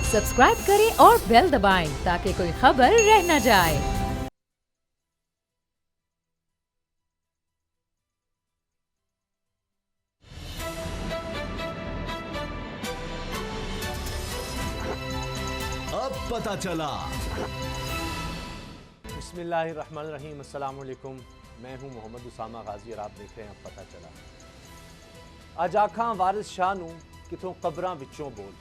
Subscribe करें और bell दबाएं ताकि कोई खबर रह न जाए। अब पता चला। बिस्मिल्लाहिर्रहमानिर्रहीम, अस्सलाम वालेकुम। मैं हूं मोहम्मद उसामा गाजी और आप देख रहे हैं अब पता चला। अज आखां वारिस शाह नूं किथों कबरां विचों बोल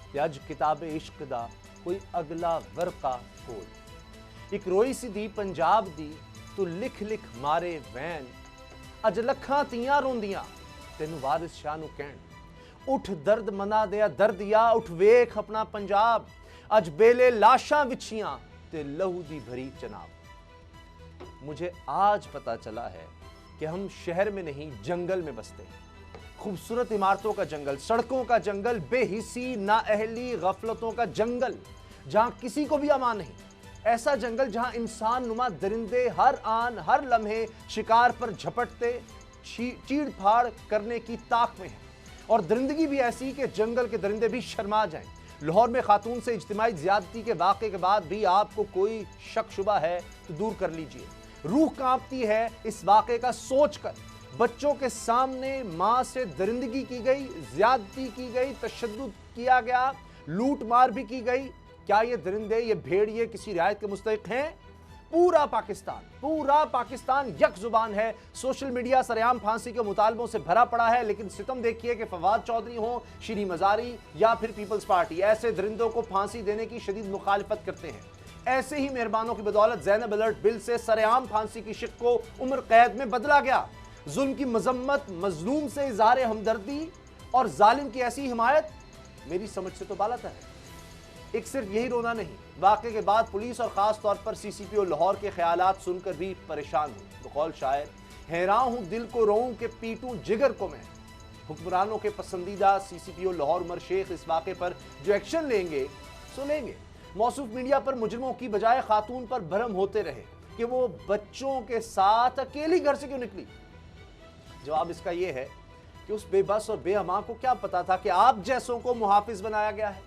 ते अज किताबे इश्क दा कोई अगला वरका कोल। एक रोई सी दी पंजाब दी तू लिख लिख मारे वैन, अज लखां तियां रोंदियां तेनू वारिस शाह नूं कहण उठ दर्द मना दिया दर्द या उठ वेख अपना पंजाब, अज बेले लाशां विछियां ते लहू दी भरी चनाब। मुझे आज पता चला है कि हम शहर में नहीं जंगल में बसते। खूबसूरत इमारतों का जंगल, सड़कों का जंगल, बेहिसी नाअहली गफलतों का जंगल, जहां किसी को भी अमान नहीं। ऐसा जंगल जहां इंसान नुमा दरिंदे हर आन हर लम्हे शिकार पर झपटते चीड़ फाड़ करने की ताक में है, और दरिंदगी भी ऐसी कि जंगल के दरिंदे भी शर्मा जाएं। लाहौर में खातून से इज्तिमाई ज्यादती के वाक़े के बाद भी आपको कोई शक शुबा है तो दूर कर लीजिए। रूह कांपती है इस वाक़े का सोचकर। बच्चों के सामने मां से दरिंदगी की गई, ज्यादती की गई, तशद्दुद किया गया, लूट मार भी की गई। क्या ये दरिंदे, ये भेड़िए किसी रियायत के मुस्तहिक हैं? पूरा पाकिस्तान यक जुबान है। सोशल मीडिया सरेआम फांसी के मुतालबों से भरा पड़ा है, लेकिन सितम देखिए कि फवाद चौधरी हो, शीरी मजारी या फिर पीपल्स पार्टी ऐसे दरिंदों को फांसी देने की शदीद मुखालिफत करते हैं। ऐसे ही मेहरबानों की बदौलत ज़ैनब अलर्ट बिल से सरेआम फांसी की शिक को उम्र कैद में बदला गया। जुल्म की मजम्मत, मजलूम से इज़हार हमदर्दी और जालिम की ऐसी हिमायत मेरी समझ से तो बालातर है। एक सिर्फ यही रोना नहीं, वाक़े के बाद पुलिस और ख़ास तौर पर CCPO लाहौर के ख्यालात सुनकर भी परेशान हूँ। बकौल शायर, हैरान हूँ दिल को रोऊं कि पीटूं जिगर को मैं। हुक्मरानों के पसंदीदा CCPO लाहौर उमर शेख इस वाक़े पर जो एक्शन लेंगे सो लेंगे। मौसूफ मीडिया पर मुजरिमों की बजाय खातून पर भरम होते रहे कि वो बच्चों के साथ अकेली घर से क्यों निकली। जवाब इसका यह है कि उस बेबस और बेअमा को क्या पता था कि आप जैसों को मुहाफिज बनाया गया है,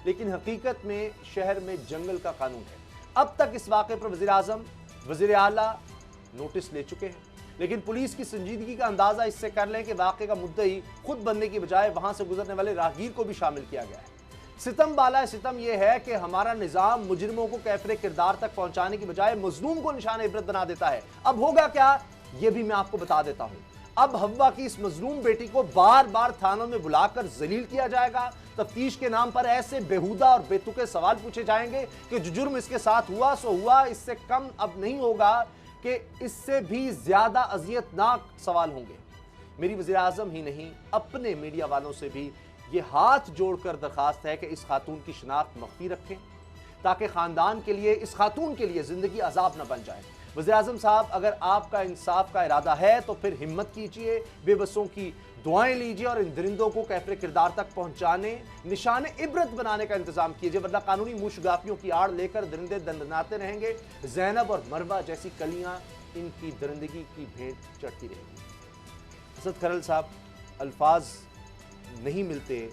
लेकिन हकीकत में शहर में जंगल का कानून है। अब तक इस वाक़े पर वज़ीर आज़म, वज़ीर आला नोटिस ले चुके हैं, लेकिन पुलिस की संजीदगी का अंदाज़ा इससे कर लें कि वाक़े का मुद्दई खुद बनने की बजाय वहां से गुजरने वाले राहगीर को भी शामिल किया गया है। सितम बाला सितम यह है कि हमारा निज़ाम मुजरिमों को कैफरे किरदार तक पहुंचाने की बजाय मजलूम को निशान इबरत बना देता है। अब होगा क्या, यह भी मैं आपको बता देता हूं। अब हव्वा की इस मजलूम बेटी को बार बार थानों में बुलाकर जलील किया जाएगा। तफ्तीश के नाम पर ऐसे बेहुदा और बेतुके सवाल पूछे जाएंगे कि जो जुर्म इसके साथ हुआ सो हुआ, इससे कम अब नहीं होगा कि इससे भी ज्यादा अजियतनाक सवाल होंगे। मेरी वज़ीर आज़म ही नहीं, अपने मीडिया वालों से भी ये हाथ जोड़कर दरखास्त है कि इस खातून की शनाख्त मख्फी रखें, ताकि खानदान के लिए, इस खातून के लिए जिंदगी अजाब न बन जाए। वज़ीर आज़म साहब, अगर आपका इंसाफ का इरादा है तो फिर हिम्मत कीजिए, बेबसों की दुआएं लीजिए और इन दरिंदों को कैफरे किरदार तक पहुंचाने, निशान इबरत बनाने का इंतजाम कीजिए, वरना कानूनी मुशगाफियों की आड़ लेकर दरिंदे दंडनाते रहेंगे। ज़ैनब और मरवा जैसी कलियां इनकी दरिंदगी की भेंट चढ़ती रहेंगी। असद खरल साहब, अल्फाज नहीं मिलते।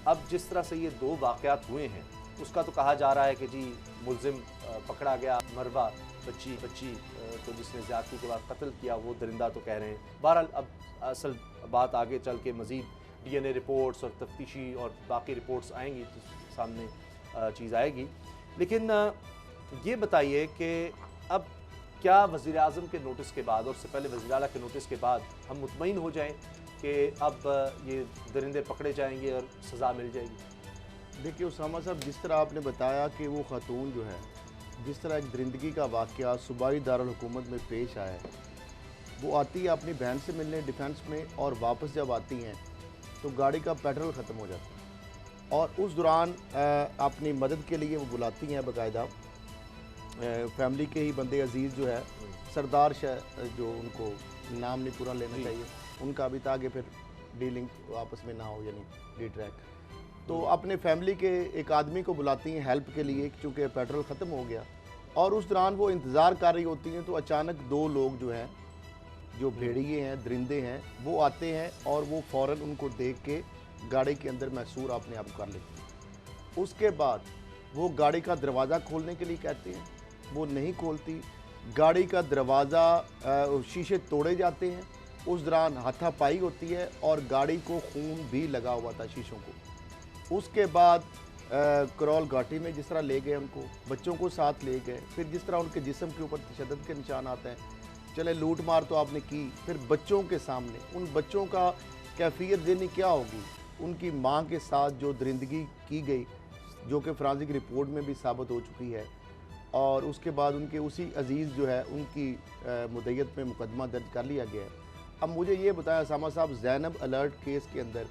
अब जिस तरह से ये दो वाक़यात हुए हैं, उसका तो कहा जा रहा है कि जी मुलजिम पकड़ा गया, मरवा बच्ची तो जिसने ज़्यादती के बाद कत्ल किया वो दरिंदा तो कह रहे हैं। बहरहाल अब असल बात आगे चल के मज़ीद DNA रिपोर्ट्स और तफ्तीशी और बाकी रिपोर्ट्स आएंगी तो सामने चीज़ आएगी। लेकिन ये बताइए कि अब क्या वज़ीर आज़म के नोटिस के बाद और उससे पहले वज़ीर आला के नोटिस के बाद हम मुतमईन हो जाएं कि अब ये दरिंदे पकड़े जाएंगे और सज़ा मिल जाएगी? देखिए उसामा साहब, जिस तरह आपने बताया कि वो खातून जो है, जिस तरह एक दरिंदगी का वाक़या सूबाई दारुल हुकूमत में पेश आया है, वो आती है अपनी बहन से मिलने डिफेंस में, और वापस जब आती हैं तो गाड़ी का पेट्रोल ख़त्म हो जाता है, और उस दौरान अपनी मदद के लिए वो बुलाती हैं बाकायदा फैमिली के ही बंदे अजीज़ जो है, सरदार शाह, जो उनको नाम नहीं पूरा लेना चाहिए उनका, अभी ताकि फिर डीलिंग आपस में ना हो, यानी डी ट्रैक, तो अपने फैमिली के एक आदमी को बुलाती हैं हेल्प के लिए, चूँकि पेट्रोल ख़त्म हो गया, और उस दौरान वो इंतज़ार कर रही होती हैं। तो अचानक दो लोग जो हैं, जो भेड़िए हैं, दरिंदे हैं, वो आते हैं और वो फ़ौरन उनको देख के गाड़ी के अंदर महसूर अपने आप कर लेते हैं। उसके बाद वो गाड़ी का दरवाज़ा खोलने के लिए कहते हैं, वो नहीं खोलती, गाड़ी का दरवाज़ा शीशे तोड़े जाते हैं, उस दौरान हाथापाई होती है और गाड़ी को खून भी लगा हुआ था शीशों को। उसके बाद करौल घाटी में जिस तरह ले गए उनको, बच्चों को साथ ले गए, फिर जिस तरह उनके जिस्म के ऊपर तशद्दुद के निशान आते हैं, चले लूट मार तो आपने की, फिर बच्चों के सामने उन बच्चों का कैफियत देनी क्या होगी, उनकी माँ के साथ जो दरिंदगी की गई, जो कि फ्रांसिक रिपोर्ट में भी साबित हो चुकी है, और उसके बाद उनके उसी अजीज़ जो है उनकी मुद्दत में मुकदमा दर्ज कर लिया गया है। अब मुझे ये बताया उसामा साहब, ज़ैनब अलर्ट केस के अंदर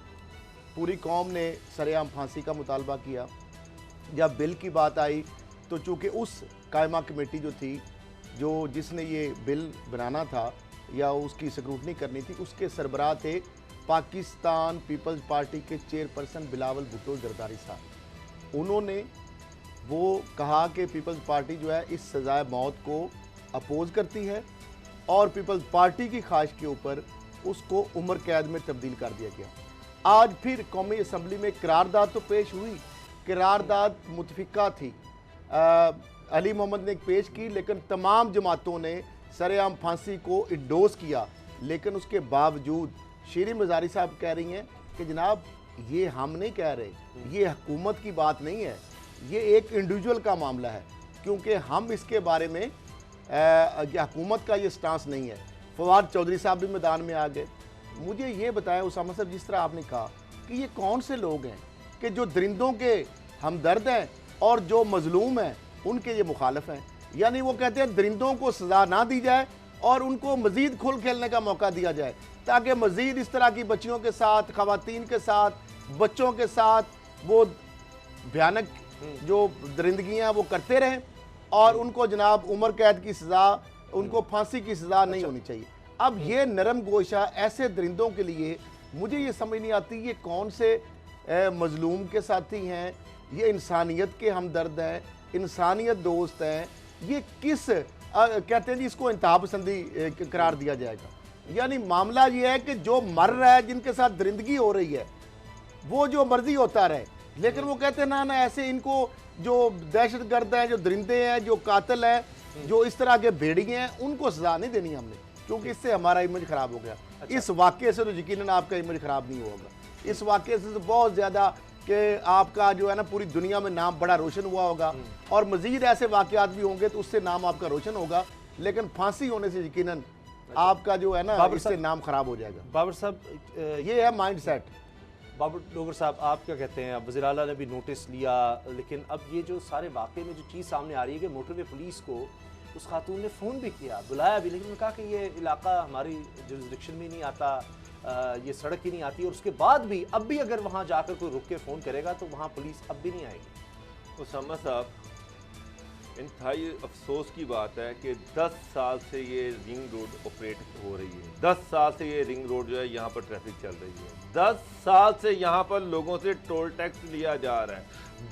पूरी कौम ने सरेआम फांसी का मुतालबा किया। जब बिल की बात आई तो चूँकि उस कायमा कमेटी जो थी, जो जिसने ये बिल बनाना था या उसकी स्क्रूटनी करनी थी, उसके सरबराह थे पाकिस्तान पीपल्स पार्टी के चेयरपर्सन बिलावल भुट्टो जरदारी साहब। उन्होंने वो कहा कि पीपल्स पार्टी जो है इस सज़ाए मौत को अपोज़ करती है और पीपल्स पार्टी की ख्वाहिश के ऊपर उसको उम्र कैद में तब्दील कर दिया गया। आज फिर कौमी असम्बली में करारदाद तो पेश हुई, करारदाद मुतफिका थी, अली मोहम्मद ने पेश की, लेकिन तमाम जमातों ने सरेआम फांसी को इंडोर्स किया। लेकिन उसके बावजूद शीरी मज़ारी साहब कह रही हैं कि जनाब ये हम नहीं कह रहे, ये हुकूमत की बात नहीं है, ये एक इंडिविजुअल का मामला है, क्योंकि हम इसके बारे में हुकूमत का ये स्टांस नहीं है। फवाद चौधरी साहब भी मैदान में आ गए। मुझे ये बताया उसामा साहब, जिस तरह आपने कहा कि ये कौन से लोग हैं कि जो दरिंदों के हमदर्द हैं और जो मजलूम हैं उनके ये मुखालिफ हैं, यानी वो कहते हैं दरिंदों को सज़ा ना दी जाए और उनको मज़ीद खुल खेलने का मौका दिया जाए, ताकि मज़ीद इस तरह की बच्चियों के साथ, ख़वातीन के साथ, बच्चों के साथ वो भयानक जो दरिंदगियाँ वो करते रहें और उनको जनाब उम्र कैद की सज़ा, उनको फांसी की सज़ा नहीं होनी चाहिए। अब ये नरम गोशा ऐसे दरिंदों के लिए मुझे ये समझ नहीं आती, ये कौन से मजलूम के साथी हैं, ये इंसानियत के हमदर्द हैं, इंसानियत दोस्त हैं, ये किस कहते हैं जी इसको इंतहा पसंदी करार दिया जाएगा। यानी मामला ये है कि जो मर रहा है, जिनके साथ दरिंदगी हो रही है, वो जो मर्जी होता रहे, लेकिन वो कहते हैं ना ना ऐसे इनको जो दहशतगर्द हैं, जो दरिंदे हैं, जो कातिल हैं, जो इस तरह के भेड़िए हैं, उनको सजा नहीं देनी हमने, क्योंकि इससे हमारा इमेज खराब हो गया। अच्छा। इस वाक़े से तो यकीनन आपका इमेज खराब नहीं होगा, इस वाक़े से तो बहुत ज़्यादा कि आपका जो है ना पूरी दुनिया में नाम बड़ा रोशन हुआ होगा, और मज़ीद ऐसे वाक़यात भी होंगे तो उससे नाम आपका रोशन होगा, लेकिन फांसी होने से यकीनन आपका जो है ना इससे नाम खराब हो जाएगा। बाबर साहब, ये है माइंड सेट। बाबर डोगर साहब, आप क्या कहते हैं? अब वज़ीर आला ने भी नोटिस लिया, लेकिन अब ये जो सारे वाक़े में जो चीज़ सामने आ रही है कि मोटरवे पुलिस को उस खातून ने फ़ोन भी किया, बुलाया भी, लेकिन उन्होंने कहा कि ये इलाका हमारी जुरिस्डिक्शन में नहीं आता, ये सड़क ही नहीं आती, और उसके बाद भी अब भी अगर वहाँ जाकर कोई रुक के फ़ोन करेगा तो वहाँ पुलिस अब भी नहीं आएगी। उसामा साहब, इंतहाई अफसोस की बात है कि 10 साल से ये रिंग रोड ऑपरेट हो रही है, 10 साल से ये रिंग रोड जो है यहाँ पर ट्रैफिक चल रही है, 10 साल से यहाँ पर लोगों से टोल टैक्स लिया जा रहा है,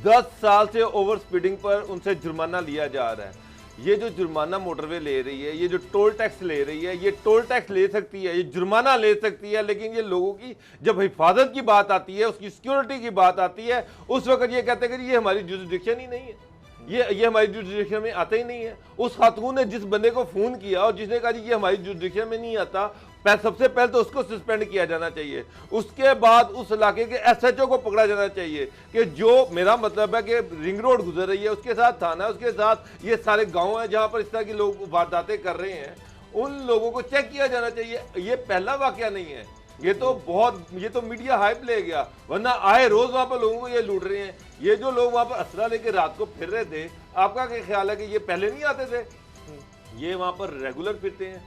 10 साल से ओवर स्पीडिंग पर उनसे जुर्माना लिया जा रहा है। ये जो जुर्माना मोटरवे ले रही है, ये जो टोल टैक्स ले रही है, ये टोल टैक्स ले सकती है, ये जुर्माना ले सकती है, लेकिन ये लोगों की जब हिफाजत की बात आती है, उसकी सिक्योरिटी की बात आती है, उस वक्त ये कहते हैं कि ये हमारी जुरिस्डिक्शन ही नहीं है, ये हमारी जुरिस्डिक्शन में आता ही नहीं है। उस खातून ने जिस बंदे को फ़ोन किया और जिसने कहा जी ये हमारी जुरिस्डिक्शन में नहीं आता, सबसे पहले तो उसको सस्पेंड किया जाना चाहिए, उसके बाद उस इलाके के SHO को पकड़ा जाना चाहिए कि जो, मेरा मतलब है कि रिंग रोड गुजर रही है, उसके साथ थाना है, उसके साथ ये सारे गांव हैं जहां पर इस तरह की लोग वारदातें कर रहे हैं, उन लोगों को चेक किया जाना चाहिए। ये पहला वाकया नहीं है, ये तो मीडिया हाइप ले गया, वरना आए रोज वहां पर लोगों को ये लूट रहे हैं। ये जो लोग वहां पर असला लेके रात को फिर रहे थे, आपका क्या ख्याल है कि ये पहले नहीं आते थे? ये वहां पर रेगुलर फिरते हैं,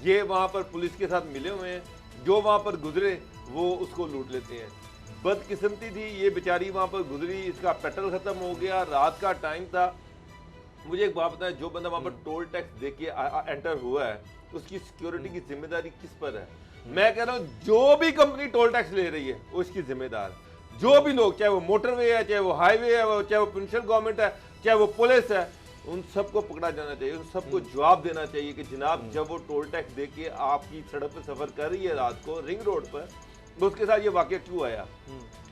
ये वहां पर पुलिस के साथ मिले हुए हैं, जो वहां पर गुजरे वो उसको लूट लेते हैं। बदकिस्मती थी, ये बेचारी वहां पर गुजरी, इसका पेट्रोल खत्म हो गया, रात का टाइम था। मुझे एक बात बताएं, जो बंदा वहां पर टोल टैक्स दे के एंटर हुआ है, उसकी सिक्योरिटी की जिम्मेदारी किस पर है? मैं कह रहा हूं जो भी कंपनी टोल टैक्स ले रही है वो इसकी जिम्मेदार, जो भी लोग, चाहे वो मोटरवे है, चाहे वो हाईवे है, चाहे वो प्रोविंशियल गवर्नमेंट है, चाहे वो पुलिस है, उन सबको पकड़ा जाना चाहिए, उन सबको जवाब देना चाहिए कि जनाब जब वो टोल टैक्स दे के आपकी सड़क पर सफर कर रही है रात को रिंग रोड पर, तो उसके साथ ये वाकया क्यों आया?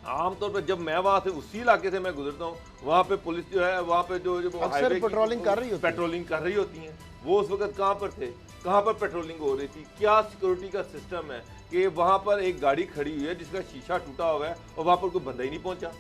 आमतौर पर जब मैं वहां से उसी इलाके से मैं गुजरता हूँ, वहां पे पुलिस जो है, वहां पे जो अक्सर हाईवे की पेट्रोलिंग कर रही होती है। पेट्रोलिंग कर रही होती हैं। वो उस वक्त कहाँ पर थे, कहाँ पर पेट्रोलिंग हो रही थी, क्या सिक्योरिटी का सिस्टम है कि वहां पर एक गाड़ी खड़ी हुई है जिसका शीशा टूटा हुआ है और वहां पर कोई बंदा ही नहीं पहुंचा।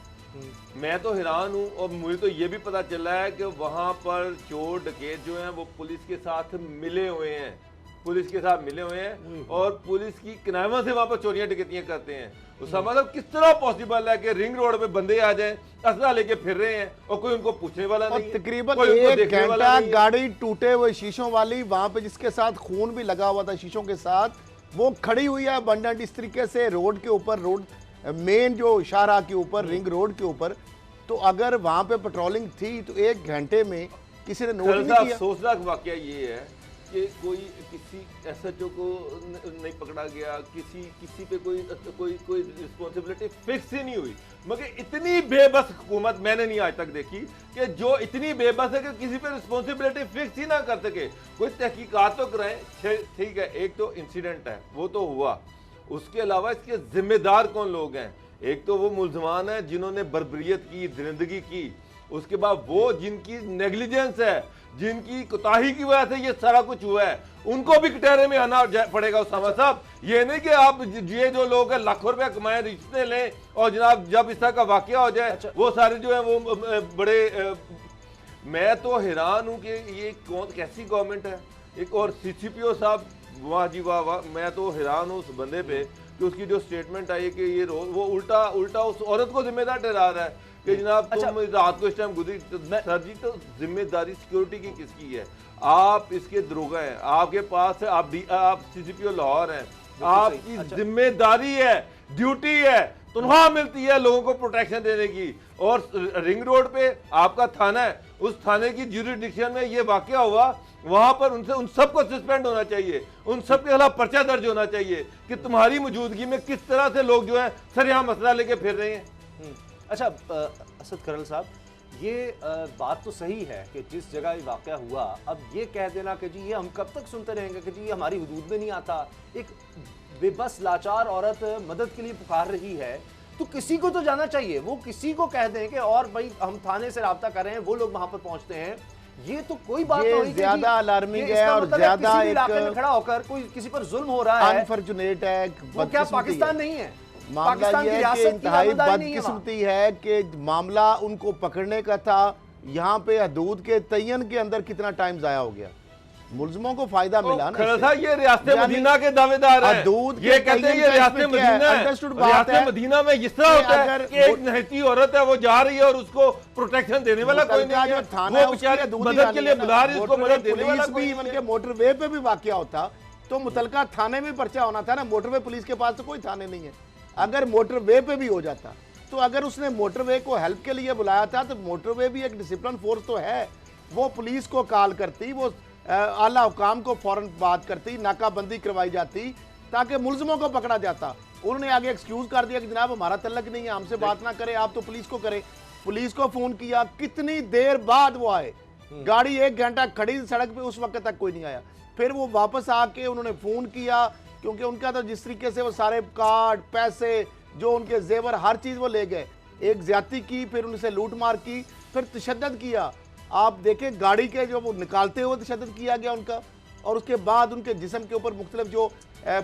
मैं तो हैरान हूँ। और मुझे तो ये भी पता चला है कि वहां पर चोर डकैत जो हैं वो पुलिस के साथ मिले हुए हैं, पुलिस के साथ मिले हुए हैं और पुलिस की किनायमा से वहां पर चोरियां डकैतियां करते हैं। उसका मतलब किस तरह पॉसिबल है कि रिंग रोड पे बंदे आ जाएं, असला लेके फिर रहे हैं और कोई उनको पूछने वाला और नहीं है, तकरीबन कोई उनको 1 देखने वाला घंटा नहीं है। गाड़ी टूटे हुए शीशों वाली वहां पे, जिसके साथ खून भी लगा हुआ था शीशों के साथ, वो खड़ी हुई है अबंडेंट इस तरीके से रोड के ऊपर, रोड मेन जो शाहराह के ऊपर, रिंग रोड के ऊपर। तो अगर वहां पे पेट्रोलिंग थी तो 1 घंटे में किसी ने नोट नहीं किया। अफसोसनाक वाकया ये है कि कोई किसी एसएचओ को नहीं पकड़ा गया, किसी पे कोई रिस्पॉन्सिबिलिटी फिक्स ही नहीं हुई। मगर इतनी बेबस हुकूमत मैंने नहीं आज तक देखी कि जो इतनी बेबस है कि किसी पे रिस्पॉन्सिबिलिटी फिक्स ही ना कर सके। कोई तहकीकात तो कराएं, ठीक है, एक तो इंसिडेंट है वो तो हुआ, उसके अलावा इसके जिम्मेदार कौन लोग हैं? एक तो वो मुल्जमान हैं जिन्होंने बर्बरियत की, दरिंदगी की, उसके बाद वो जिनकी नेग्लिजेंस है, जिनकी कोताही की वजह से ये सारा कुछ हुआ है, उनको भी कटहरे में आना पड़ेगा उसामा साहब। ये नहीं कि आप ये जो लोग हैं लाखों रुपया कमाए, रिश्ते लें और जनाब जब इस तरह का वाकया हो जाए वो सारे जो है वो बड़े मैं तो हैरान हूँ कि ये कौन कैसी गवर्नमेंट है। एक और सीसीपीओ साहब, वाह जी वाह वाह, मैं तो हैरान हूँ उस बंदे पे कि उसकी जो स्टेटमेंट आई कि ये वो उल्टा उस औरत को जिम्मेदार ठहरा रहा है कि जनाब तुम रात को इस टाइम गुजरी। सर जी, तो जिम्मेदारी सिक्योरिटी की किसकी है? आप इसके दरोगा हैं, आपके पास है, आप सीसीपीओ लाहौर हैं, आपकी जिम्मेदारी है, ड्यूटी है, तनख्वाह मिलती है लोगों को प्रोटेक्शन देने की। और रिंग रोड पे आपका थाना है, उस थाने की ज्यूरिडिक्शन में ये वाकया हुआ, वहां पर उन सबको सस्पेंड होना चाहिए, उन सब के खिलाफ पर्चा दर्ज होना चाहिए कि तुम्हारी मौजूदगी में किस तरह से लोग जो है सरेआम मसला लेके फिर रहे हैं। अच्छा असद करल साहब, ये बात तो सही है कि जिस जगह ये वाक़या हुआ, अब ये कह देना कि जी ये हम कब तक सुनते रहेंगे कि जी ये हमारी हुदूद में नहीं आता। एक बेबस लाचार औरत मदद के लिए पुकार रही है तो किसी को तो जाना चाहिए, वो किसी को कह दें कि और भाई हम थाने से राब्ता कर रहे हैं, वो लोग वहां पर पहुंचते हैं। ये तो कोई बात ये नहीं, ज्यादा अलार्मिंग है और मतलब ज्यादा किसी भी इलाके में खड़ा होकर कोई किसी पर जुल्म हो रहा है, अनफॉर्चुनेट है। वो क्या पाकिस्तान नहीं है? मामला ये है कि इंतहाई बदकिस्मती है कि मामला उनको पकड़ने का था, यहाँ पे हदूद के तयन के अंदर कितना टाइम जाया हो गया, मुल्जिमों को फायदा मिला ना। खैर ये रियासत मदीना के दावेदार हैं, ये कहते हैं ये रियासत मदीना है। रियासत मदीना में इस तरह होता है कि एक नहती औरत है, वो जा रही है और उसको प्रोटेक्शन देने वाला कोई नहीं है, वो बेचारे मदद के लिए बुला रही है, उसको मदद देने वाला कोई नहीं है। इवन के मोटरवे पे भी वाकया होता तो मुतलका थाने में पर्चा होना था ना। मोटरवे पुलिस के पास तो कोई थाने नहीं है। अगर मोटरवे पे भी हो जाता तो अगर उसने मोटरवे को हेल्प के लिए बुलाया था तो मोटरवे भी एक डिसिप्लिन फोर्स तो है, वो पुलिस को कॉल करती, वो आला हुकाम को फौरन बात करती, नाकाबंदी करवाई जाती ताकि मुल्जिमों को पकड़ा जाता। उन्होंने आगे एक्सक्यूज कर दिया कि जनाब हमारा तल्लक नहीं है, हमसे बात ना करें, आप तो पुलिस को करें। पुलिस को फोन किया, कितनी देर बाद वो आए, गाड़ी 1 घंटा खड़ी सड़क पे, उस वक्त तक कोई नहीं आया। फिर वो वापस आके उन्होंने फोन किया, क्योंकि उनका तो जिस तरीके से वो सारे कार्ड, पैसे, जो उनके जेवर, हर चीज वो ले गए। एक ज्यादती की, फिर उनसे लूट मार की, फिर तशद्दुद किया। आप देखें गाड़ी के जो वो निकालते हुए तशद्दुद किया गया उनका, और उसके बाद उनके जिस्म के ऊपर मुख्तलिफ जो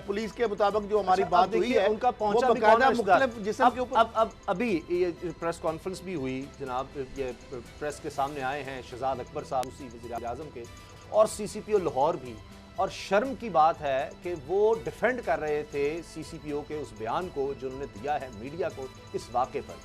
पुलिस के मुताबिक जो हमारी बात हुई है, उनका पहुंचा वो बकायदा मुख्तलिफ जिस्म के ऊपर। अब अभी ये प्रेस कॉन्फ्रेंस भी हुई जनाब, ये प्रेस के सामने आए हैं शहजाद अकबर साहब, उसी वज़ीर आज़म के, और सीसीपीओ लाहौर भी। और शर्म की बात है कि वो डिफेंड कर रहे थे सीसीपीओ के उस बयान को जो उन्होंने दिया है मीडिया को इस वाक़े पर,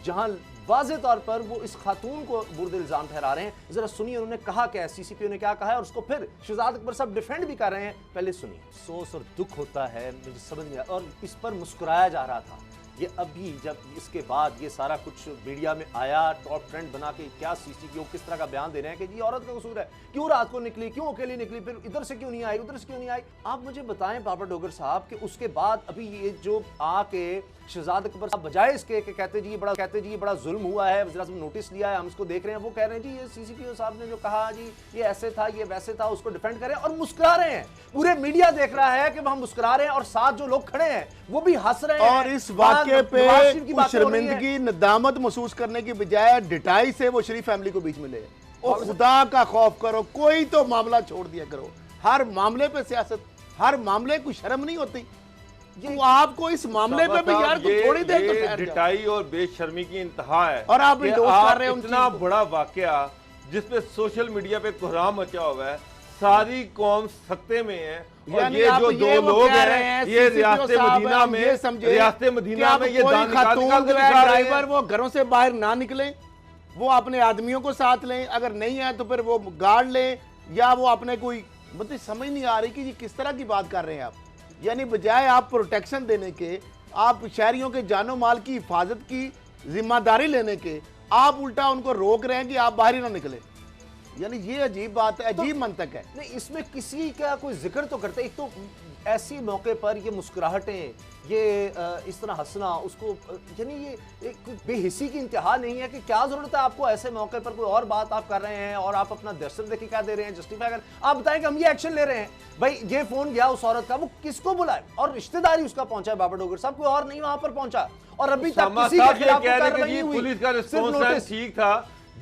जहां वाज़े तौर पर वो इस खातून को बुर्द इल्ज़ाम ठहरा रहे हैं। जरा सुनिए उन्होंने कहा क्या है, सीसीपीओ ने क्या कहा है, और उसको फिर शहजाद अकबर साहब डिफेंड भी कर रहे हैं। पहले सुनिए। अफसोस और दुख होता है, मुझे समझ नहीं आया, और इस पर मुस्कुराया जा रहा था। ये अभी जब इसके बाद ये सारा कुछ मीडिया में आया, टॉप ट्रेंड बना के क्या सीसीपीओ किस तरह का बयान दे रहे हैं कि जी औरत का कसूर है, क्यों रात को निकली, क्यों अकेली निकली, फिर इधर से क्यों नहीं आई, उधर से क्यों नहीं आई। आप मुझे बताएं बाबर डोगर साहब कि उसके बाद अभी ये जो आके शहजाद अकबर साहब बजाय इसके कि कहते जी ये बड़ा जुल्म हुआ है, वज़ीर आज़म ने नोटिस लिया है, हम इसको देख रहे हैं, वो कह रहे हैं जी ये सीसीपीओ साहब ने जो कहा जी ये ऐसे था, ये वैसे था, उसको डिफेंड करें और मुस्कुरा रहे हैं। पूरे मीडिया देख रहा है कि हम मुस्कुरा रहे हैं और साथ जो लोग खड़े हैं वो भी हंस रहे हैं। और इस वाकये मौके पे नवाज शरीफ की बातें हो रही हैं। शर्मिंदगी नदामत महसूस करने की बजाय डिटाई से वो शरीफ फैमिली को बीच में ले, और खुदा का खौफ करो, कोई तो मामला छोड़ दिया करो। हर मामले पे सियासत, हर मामले को शर्म नहीं होती। तो आपको इस मामले पे भी यार कुछ थोड़ी देर तो ठहर जाओ। डिटाई और बेशर्मी की इंतहा है। और आप कि इंडोर्स कर रहे हैं उन इतना चीज़ों को। बड़ा वाकया जिसपे सोशल मीडिया पे कोहराम मचा हुआ है, सारी कौम सख्ते में है, और यानी ये आप जो ये दो वो लोग कह रहे हैं हैं, ये CCPO रियासत साहब, मदीना हम में, ये समझे रियासत कि मदीना आप में ये कोई दान निकाल खातून निकाल के जो है दिखा रहे ड्राइवर हैं। वो घरों से बाहर ना निकले, वो अपने आदमियों को साथ लें, अगर नहीं है तो फिर वो गार्ड लें, या वो अपने कोई, मतलब समझ नहीं आ रही कि ये किस तरह की बात कर रहे हैं आप। यानी बजाय आप प्रोटेक्शन देने के, आप शहरियों के जानो माल की हिफाजत की जिम्मेदारी लेने के, आप उल्टा उनको रोक रहे हैं कि आप बाहर ही ना निकले। यानी ये अजीब बात है, अजीब मंतक है। नहीं, इसमें किसी का कोई जिक्र तो करते, एक तो ऐसी मौके पर ये मुस्कुराहटें, ये इस तरह हंसना, उसको यानी ये एक बेहिसी की इंतहा नहीं है कि क्या जरूरत है आपको ऐसे मौके पर कोई और बात आप कर रहे हैं और आप अपना दर्शन देखिए क्या दे रहे हैं, जस्टिफाई कर, आप बताएं कि हम ये एक्शन ले रहे हैं। भाई ये फोन गया उस औरत का, वो किसको बुलाए, और रिश्तेदारी उसका पहुंचा है बाबा डोगर साहब, कोई और नहीं वहां पर पहुंचा, और अभी तक शामा किसी साहब के ये खिलाफ कह रहे कार्रवाई कि नहीं हुई। पुलिस का सिर्फ रिस्पॉन्स नोटिस। ठीक था,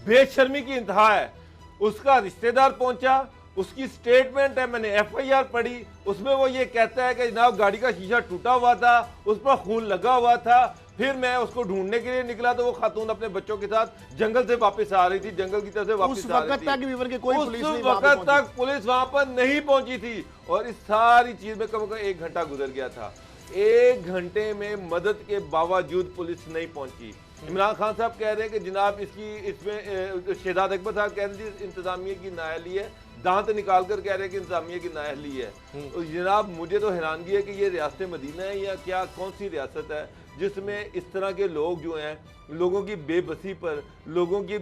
बेशर्मी की इंतहा है। उसका रिश्तेदार पहुंचा, उसकी स्टेटमेंट है, मैंने एफआईआर पढ़ी, उसमें वो ये कहता है कि जनाब गाड़ी का शीशा टूटा हुआ था, उस पर खून लगा हुआ था, फिर मैं उसको ढूंढने के लिए निकला तो वो खातून अपने बच्चों के साथ जंगल से वापस आ रही थी, जंगल की तरफ से वापस उस आ वक्त रही तक थी। वीवर के कोई उस पुलिस नहीं वहां पे वक्त पहुंची। तक पुलिस वहां पर नहीं पहुंची थी, और इस सारी चीज में कम से कम 1 घंटा गुजर गया था। 1 घंटे में मदद के बावजूद पुलिस नहीं पहुंची। इमरान खान साहब कह रहे हैं कि जनाब इसमें शहजाद अकबर साहब कह रहे थे इंतजामिया की नाअहली है, दांत निकाल कर कह रहे हैं कि इंतजामिया की नाअहली है। तो जनाब मुझे तो हैरानगी है कि ये रियासत मदीना है या क्या, कौन सी रियासत है जिसमें इस तरह के लोग जो हैं, लोगों की बेबसी पर, लोगों की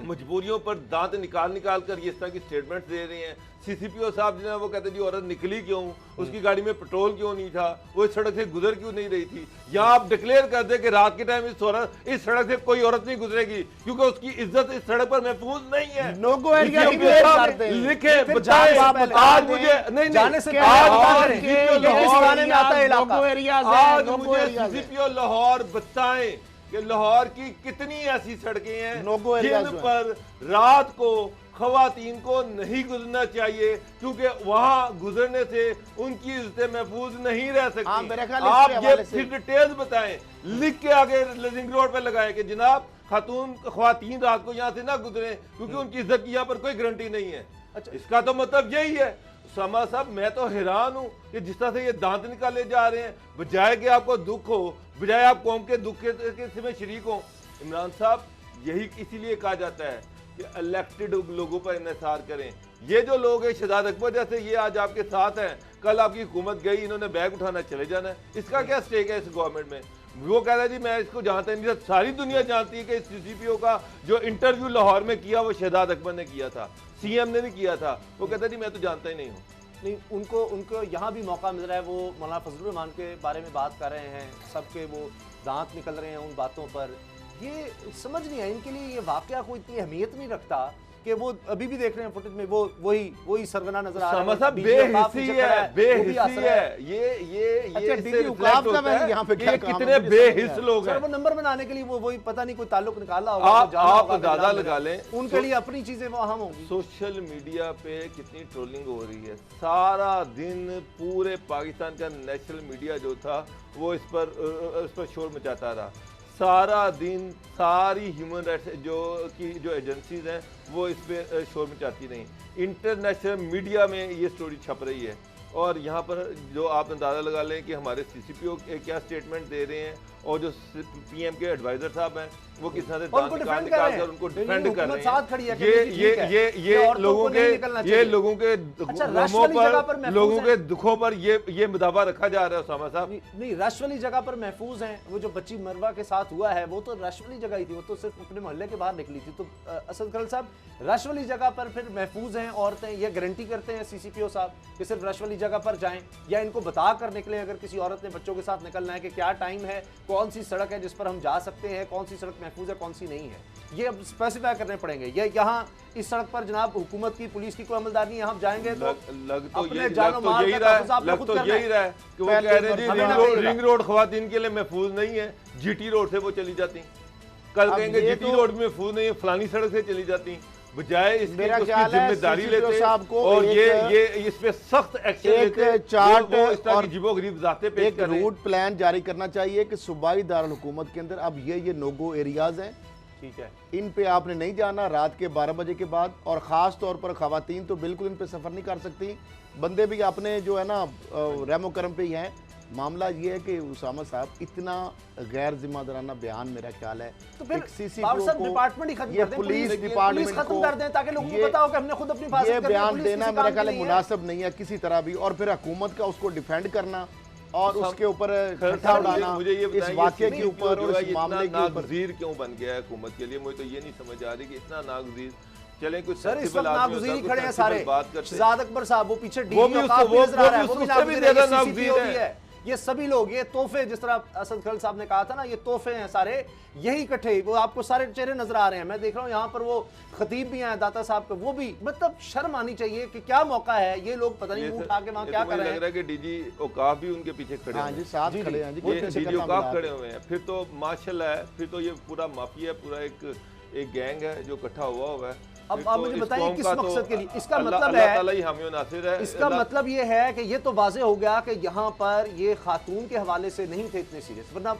मजबूरियों पर दांत निकाल निकाल कर ये इस तरह की स्टेटमेंट दे रहे हैं। सीसीपीओ साहब जो है वो कहते जी औरत निकली क्यों, उसकी गाड़ी में पेट्रोल क्यों नहीं था, वो इस सड़क से गुजर क्यों नहीं रही थी। यहाँ आप डिक्लेयर कर दे कि रात के टाइम इस सड़क से कोई औरत नहीं गुजरेगी क्योंकि उसकी इज्जत इस सड़क पर महफूज नहीं है। नो गो एरिया लिखे, की बात करते हैं। लिखे फिर बताएं, जाने से पहले आज बता मुझे दें, नहीं जाने से नहीं, पहले आज बता मुझे दें, CCPO ये किस लाहौर थाने में आता है इलाका? आज मुझे सीसीपीओ लाहौर बताएं कि लाहौर की कितनी ऐसी सड़कें हैं No-go areas जिन जो पर रात को खवातीन को नहीं गुजरना चाहिए क्योंकि वहां गुजरने से उनकी इज्जतें महफूज नहीं रह हाँ, मेरे सकती। ख्याल आप इसके ये हवाले से- फिर डिटेल्स बताएं, लिख के आगे रिंग रोड पर लगाए कि जनाब खवातीन रात को यहाँ से ना गुजरे क्योंकि उनकी इज्जत की यहाँ पर कोई गारंटी नहीं है। अच्छा, इसका तो मतलब यही है। शमा साहब मैं तो हैरान हूं कि जिस तरह से ये दांत निकाले जा रहे हैं, बजाय कि आपको दुख हो, बजाय आप कौम के दुख के में शरीक हो। इमरान साहब यही इसीलिए कहा जाता है कि इलेक्टेड लोगों पर इन्हिसार करें। ये जो लोग हैं शहजाद अकबर जैसे, ये आज आपके साथ हैं, कल आपकी हुकूमत गई, इन्होंने बैग उठाना चले जाना है, इसका क्या स्टेक है इस गवर्नमेंट में। वो कह रहा है जी मैं इसको जानता नहीं था, सारी दुनिया जानती है कि इस सीसीपीओ का जो इंटरव्यू लाहौर में किया वो शहजाद अकबर ने किया था, सीएम ने नहीं किया था। वो कहता है जी मैं तो जानता ही नहीं हूँ। नहीं, उनको यहाँ भी मौका मिल रहा है, वो मौलाना फजलुर रहमान के बारे में बात कर रहे हैं, सबके वो दांत निकल रहे हैं उन बातों पर। ये समझ नहीं है इनके लिए ये वाकया कोई इतनी अहमियत नहीं रखता कि वो अभी भी देख रहे हैं फुटेज में वो वही सरगना नजर आ रहा है। साहब बेहिसी है, बेहिसी है ये अच्छा, इससे डीजी reflect औकाफ का होता वैसे है यहाँ पे कि क्या ये काम है, कितने मुझे समझ नहीं बेहिस आया। लोग सर हैं। वो नंबर बनाने के लिए वो वही पता नहीं कोई ताल्लुक निकाला होगा, वो जाना आप होगा, अंदाजा निकाल लगा लें उनके लिए अपनी चीजें वो अहम होंगी। सोशल मीडिया पे कितनी ट्रोलिंग हो रही है। सारा दिन पूरे पाकिस्तान का नेशनल मीडिया जो था वो इस पर शोर मचाता रहा। सारा दिन सारी ह्यूमन राइट्स जो एजेंसीज हैं वो इस पे शोर मचाती रहीं। इंटरनेशनल मीडिया में ये स्टोरी छप रही है, और यहाँ पर जो आप अंदाज़ा लगा लें कि हमारे सीसीपीओ क्या स्टेटमेंट दे रहे हैं, और जो पीएम के एडवाइजर साहब हैं वो किस तरह से दांत निकाल कर उनको डिफेंड कर रहे हैं। ये लोगों के गमों पर, लोगों के दुखों पर ये मुदावा रखा जा रहा है। उसामा साहब नहीं, रश वाली जगह पर महफूज हैं। वो जो बच्ची मरवा के साथ हुआ है वो तो रश वाली जगह ही थी, वो तो सिर्फ अपने मोहल्ले के बाहर निकली थी। तो असद खल साहब रश वाली जगह पर फिर महफूज हैं औरतें, ये गारंटी करते हैं सीसीपीओ साहब कि सिर्फ रश वाली जगह पर जाएं, या इनको बता कर निकले अगर किसी औरत ने बच्चों के साथ निकलना है कि क्या टाइम है, कौन सी सड़क है जिस पर हम जा सकते हैं, कौन सी सड़क महफूज है, कौन सी नहीं है, ये अब स्पेसिफाई करने पड़ेंगे। ये यहाँ इस सड़क पर जनाब हुकूमत की, पुलिस की कोई अमलदार नहीं, यहाँ जाएंगे तो लग तो अपने यही जानो माल का तहफ़्फ़ुज़ आपने लग खुद तो करना यही है। रहा है कि वो कह रहे हैं जी रिंग रोड ख्वातीन के लिए महफूज नहीं है, जीटी रोड से वो चली जाती, कल अब कहेंगे ये जीटी तो- रोड में महफूज नहीं है, फलानी सड़क से चली जाती, बजाय इसके मेरा कि उसकी ख्याल है जिम्मेदारी CCTO लेते साहब को और एक- ये इस पे सख्त एक्शन एक लेते, चार्ट वो इस तरह और की जीबो-गरीब ज़ातें पेश एक कर रहे हैं। रूट प्लान जारी करना चाहिए कि सूबाई दारुल हुकूमत के अंदर अब ये नो गो एरियाज हैं, ठीक है, इन पे आपने नहीं जाना रात के 12 बजे के बाद, और ख़ास तौर पर ख़वातीन तो बिल्कुल इन पे सफ़र नहीं कर सकती, बंदे भी अपने जो है ना रहमो करम पे ही हैं। मामला ये है कि उसामा साहब इतना गैर जिम्मेदाराना बयान मेरा ख्याल है, तो फिर एक CCTO बाबर साहब को, डिपार्टमेंट ही खत्म ये कर दें, पुलिस पुलिस डिपार्टमेंट खत्म को कर दें ताकि लोगों को ये- पता हो कि हमने खुद अपनी हिफाजत ये करनी है, बयान पुलिस देना किसी मेरा काम ख्याल की है नहीं मुनासिब नहीं है किसी तरह भी, और फिर हुकूमत का उसको डिफेंड करना और सब- उसके ऊपर खैर, ठट्ठा सर, उड़ाना मुझे ये इस बताइए, वाक्य ये के ऊपर जो और है इस ये मामले इतना के ऊपर। नागज़ीर क्यों बन गया है हुकूमत के लिए, मुझे तो ये नहीं समझ आ रही कि इतना नागज़ीर। चलें कुछ सर, इस sensible वक्त आदमी नागुज़ीर होता, ही कुछ खड़े हैं sensible सारे। बात करते। शहजाद अकबर साहब वो पीछे वो भी डीजी औकाफ भी नजर आ रहा है, वो भी उससे भी नागुज़ीर ज्यादा है, ये नागुज़ीर CCTO भी है। है। ये सभी लोग, ये तोहफे, जिस तरह असद खल साहब ने कहा था ना, ये तोहफे हैं सारे, यही इकट्ठे, वो आपको सारे चेहरे नजर आ रहे हैं। मैं देख रहा हूँ यहाँ पर वो खतीब भी हैं, दाता साहब का, वो भी, मतलब शर्म आनी चाहिए कि क्या मौका है, ये लोग पता नहीं ये मुंह सर- उठा के वहाँ ये क्या तो कर मुझे रहे लग रहा हैं। है कि डीजी औकाफ भी उनके पीछे खड़े हाँ हैं। जी, साथ जी, खड़े हैं जी, ये कोई पीछे डीजी करना औकाफ मिला खड़े के। हुए हैं, फिर तो माशाल्लाह है, फिर तो ये पूरा माफिया, पूरा एक गैंग है जो इकट्ठा हुआ है। अब फिर आप तो मुझे इस बताइए कौम किस का तो मकसद के लिए? इसका अल्लाह- मतलब अल्लाह है, ताला ही हामी और नासिर है। इसका अल्लाह- मतलब ये है कि ये तो वाजे हो गया कि यहाँ पर ये खातून के हवाले से नहीं थे इतने सीरियस, वरना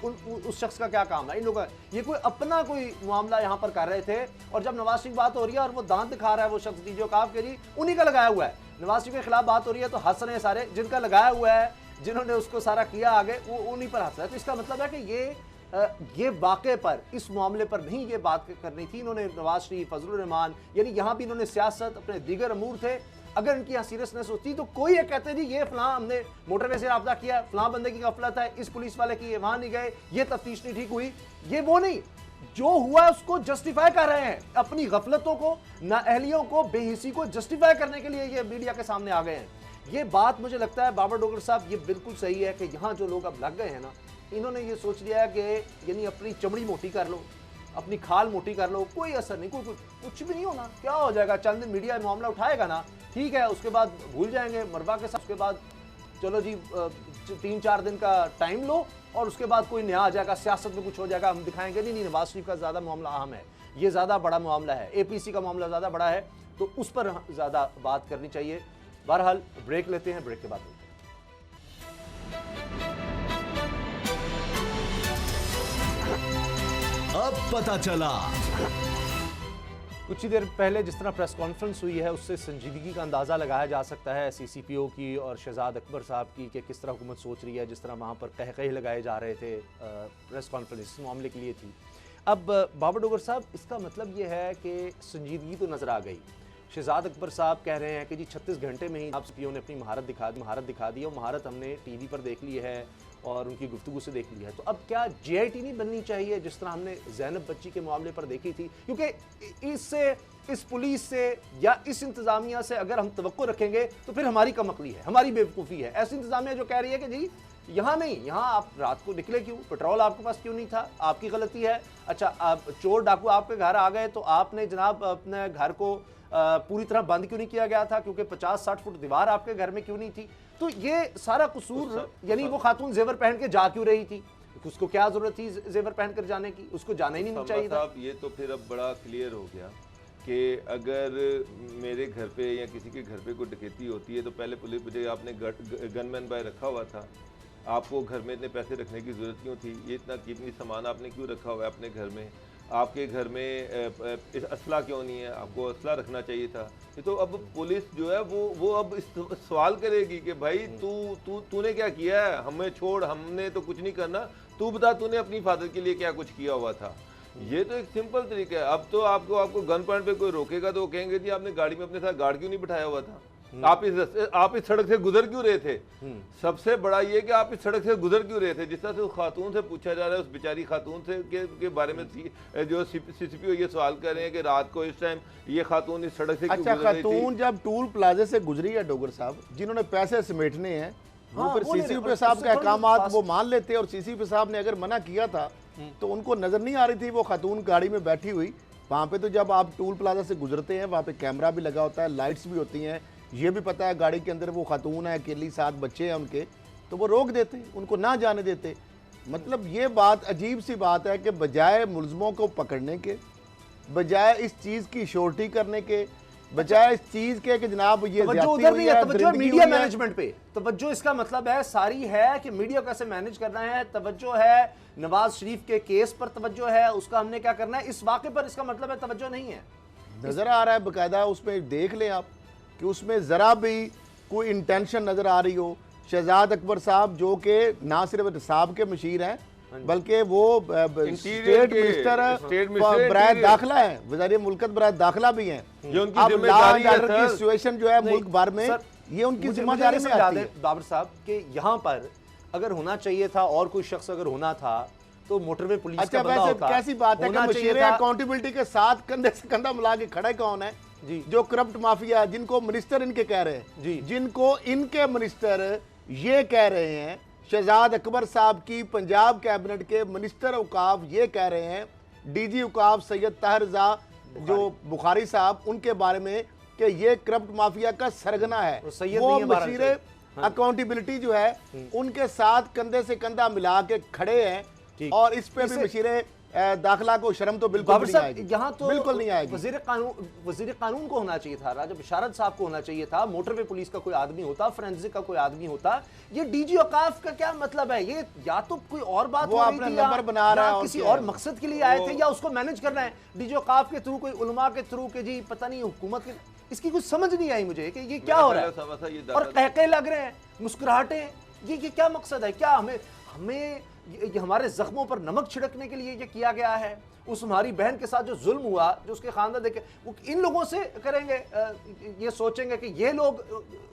उस शख्स का क्या काम है? इन लोगों ये कोई अपना कोई मामला यहाँ पर कर रहे थे, और जब नवाज शरीफ बात हो रही है और वो दांत दिखा रहा है वो शख्स डीजी औकाफ के जी, उन्हीं का लगाया हुआ है। नवाज शरीफ के खिलाफ बात हो रही है तो हंस रहे हैं सारे, जिनका लगाया हुआ है, जिन्होंने उसको सारा किया आगे, वो उन्हीं पर हंस रहा है। तो इसका मतलब है कि ये वाक़े पर, इस मामले पर नहीं ये बात करनी थी इन्होंने। नवाज शरीफ, फजलुर रहमान, यानी यहाँ भी इन्होंने सियासत, अपने दीगर अमूर थे, अगर इनकी यहाँ सीरियसनेस होती तो कोई ये कहते जी ये फलां हमने मोटरवे से रब्ता किया, फलां बंदे की गफलत है, इस पुलिस वाले की, ये वहाँ नहीं गए, ये तफ्तीश नहीं ठीक हुई, ये वो नहीं, जो हुआ उसको जस्टिफाई कर रहे हैं, अपनी गफलतों को, नाअहलियों को, बेहिसी को जस्टिफाई करने के लिए ये मीडिया के सामने आ गए हैं। ये बात मुझे लगता है बाबर डोगर साहब, ये बिल्कुल सही है कि यहाँ जो लोग अब लग गए हैं ना, इन्होंने ये सोच लिया है कि यानी अपनी चमड़ी मोटी कर लो, अपनी खाल मोटी कर लो, कोई असर नहीं, कुछ भी नहीं होना, क्या हो जाएगा, चंद दिन मीडिया मामला उठाएगा ना, ठीक है, उसके बाद भूल जाएंगे मरबा के साथ, उसके बाद चलो जी 3-4 दिन का टाइम लो और उसके बाद कोई नया आ जाएगा, सियासत में कुछ हो जाएगा, हम दिखाएंगे नहीं नवाज शरीफ का ज़्यादा मामला अहम है, ये ज़्यादा बड़ा मामला है, APC का मामला ज़्यादा बड़ा है, तो उस पर ज़्यादा बात करनी चाहिए। बहरहाल ब्रेक लेते हैं, ब्रेक के बाद मिलते हैं। अब पता चला। कुछ ही देर पहले जिस तरह प्रेस कॉन्फ्रेंस हुई है उससे संजीदगी का अंदाज़ा लगाया जा सकता है CCPO की और शहजाद अकबर साहब की, कि किस तरह हुकूमत सोच रही है। जिस तरह वहाँ पर कह लगाए जा रहे थे, प्रेस कॉन्फ्रेंस इस मामले के लिए थी। अब बाबर डोगर साहब, इसका मतलब ये है कि संजीदगी तो नज़र आ गई। शहजाद अकबर साहब कह रहे हैं कि जी 36 घंटे में ही आप CPO ने अपनी महारत दिखा दी, और महारत हमने TV पर देख ली है और उनकी गुफ्तगू से देख लिया है। तो अब क्या JIT नहीं बननी चाहिए जिस तरह हमने ज़ैनब बच्ची के मामले पर देखी थी? क्योंकि इस पुलिस से या इस इंतज़ामिया से अगर हम तवक्को रखेंगे तो फिर हमारी कमअक्ली है, हमारी बेवकूफ़ी है। ऐसी इंतज़ामिया जो कह रही है कि जी यहाँ नहीं, यहाँ आप रात को निकले क्यों, पेट्रोल आपके पास क्यों नहीं था, आपकी गलती है। अच्छा, आप चोर डाकू आपके घर आ गए तो आपने जनाब अपने घर को पूरी तरह बंद क्यों नहीं किया गया था, क्योंकि 50-60 फुट दीवार आपके घर में क्यों नहीं थी? तो ये सारा कसूर, यानी वो खातून जेवर पहन के जा क्यों रही थी, उसको क्या जरूरत थी जेवर पहन कर जाने की, उसको जाना ही नहीं चाहिए था। ये तो फिर अब बड़ा क्लियर हो गया कि अगर मेरे घर पे या किसी के घर पे कोई डकैती होती है तो पहले पुलिस मुझे, आपने गनमैन बाय रखा हुआ था, आपको घर में इतने पैसे रखने की ज़रूरत क्यों थी, ये इतना कीमती सामान आपने क्यों रखा हुआ है अपने घर में, आपके घर में असला क्यों नहीं है, आपको असला रखना चाहिए था। ये तो अब पुलिस जो है वो अब इस सवाल करेगी कि भाई तूने क्या किया है, हमें छोड़, हमने तो कुछ नहीं करना, तू बता तूने अपनी हिफाजत के लिए क्या कुछ किया हुआ था। ये तो एक सिंपल तरीका है। अब तो आपको गन पॉइंट पे कोई रोकेगा तो वो कहेंगे जी आपने गाड़ी में अपने साथ गार्ड क्यों नहीं बिठाया हुआ था, आप इस सड़क से गुजर क्यों रहे थे। सबसे बड़ा ये कि आप इस सड़क से गुजर क्यों रहे थे। जिस तरह से उस खातून से पूछा जा रहा है, उस बेचारी खातून से के बारे में जो CCPO ये सवाल कर रहे हैं कि रात को इस टाइम ये खातून इस सड़क से क्यों अच्छा, गुजर रही थी। खातून जब टूल प्लाजे से गुजरी है डोगर साहब, जिन्होंने पैसे समेटने हैं, वो फिर वो ले रहे सीसीपी हैं, साहब और के उससे थोड़ा अहकामात वो मान लेते, और सीसीपी साहब ने अगर मना किया था तो उनको नजर नहीं आ रही थी वो खातून गाड़ी में बैठी हुई वहां पे। तो जब आप टूल प्लाजा से गुजरते हैं वहां पे कैमरा भी लगा होता है, लाइट्स भी होती हैं, ये भी पता है गाड़ी के अंदर वो खातून है अकेली, 7 बच्चे हैं उनके, तो वो रोक देते, उनको ना जाने देते। मतलब ये बात अजीब सी बात है कि बजाय मुलजमों को पकड़ने के, बजाय इस चीज़ की श्योरिटी करने के, बजाय इस चीज़ के कि जनाब ये तवज्जो उधर नहीं है, तवज्जो मीडिया मैनेजमेंट पे। तवज्जो इसका मतलब है सारी है कि मीडिया कैसे मैनेज करना है, तवज्जो है नवाज शरीफ के केस पर, तवज्जो है उसका हमने क्या करना है, इस वाक़े पर इसका मतलब है तवज्जो नहीं है। नजर आ रहा है बकायदा, उसमें देख लें आप कि उसमें ज़रा भी कोई इंटेंशन नज़र आ रही हो। शहजाद अकबर साहब जो कि ना सिर्फ साहब के मशीर हैं बल्कि वो स्टेट मिनिस्टर बराए दाखिला है, वज़ीर मुल्कत बराए दाखिला भी हैं। ये उनकी अब जिम्मेदारी है की सर। सिचुएशन जो है मुल्क भर में, ये उनकी जिम्मेदारी में आती है। बाबर साहब कि यहाँ पर अगर होना चाहिए था और कोई शख्स अगर होना था तो मोटरवे पुलिस अच्छा, का बंदा वैसे होता, कैसी बात है कि होना चाहिए मशीर था। अकाउंटेबिलिटी के साथ कंधे से कंधा मिला के खड़े कौन है जी। जो करप्ट माफिया है, जिनको मिनिस्टर इनके कह रहे जी। हैं, जिनको इनके मिनिस्टर ये कह रहे हैं, शहजाद अकबर साहब की पंजाब कैबिनेट के मिनिस्टर औकाफ ये कह रहे हैं, डीजी औकाफ सैयद ताहिर रज़ा जो बुखारी साहब, उनके बारे में कि ये करप्ट माफिया का सरगना है। वो सैयद वो नहीं है मशीर अकाउंटेबिलिटी जो है उनके साथ कंधे से कंधा मिला के खड़े हैं, और इस पे भी मशीर दाखिला को शर्म तो बिल्कुल नहीं आएगी, यहाँ तो बिल्कुल नहीं आएगी। वजीर कानून को होना चाहिए था, राजा बिशारत साहब को होना चाहिए था, मोटरवे पुलिस का कोई आदमी होता, फोरेंसिक का कोई आदमी होता। ये डीजी औकाफ का क्या मतलब है? ये या तो कोई और बात वो हो रही अपना थी नंबर बना रहा है, किसी और मकसद के लिए आए थे, या उसको मैनेज करना है डीजी औकाफ के थ्रू, कोई उलमा के थ्रू के जी पता नहीं हुकूमत के, इसकी कुछ समझ नहीं आई मुझे कि ये क्या हो रहा है। और कहके लग रहे हैं, मुस्कुराहटें, ये क्या मकसद है? क्या हमें ये हमारे जख्मों पर नमक छिड़कने के लिए ये किया गया है? उस हमारी बहन के साथ जो जुल्म हुआ, जो उसके खानदान देखे, वो इन लोगों से करेंगे, ये सोचेंगे कि ये लोग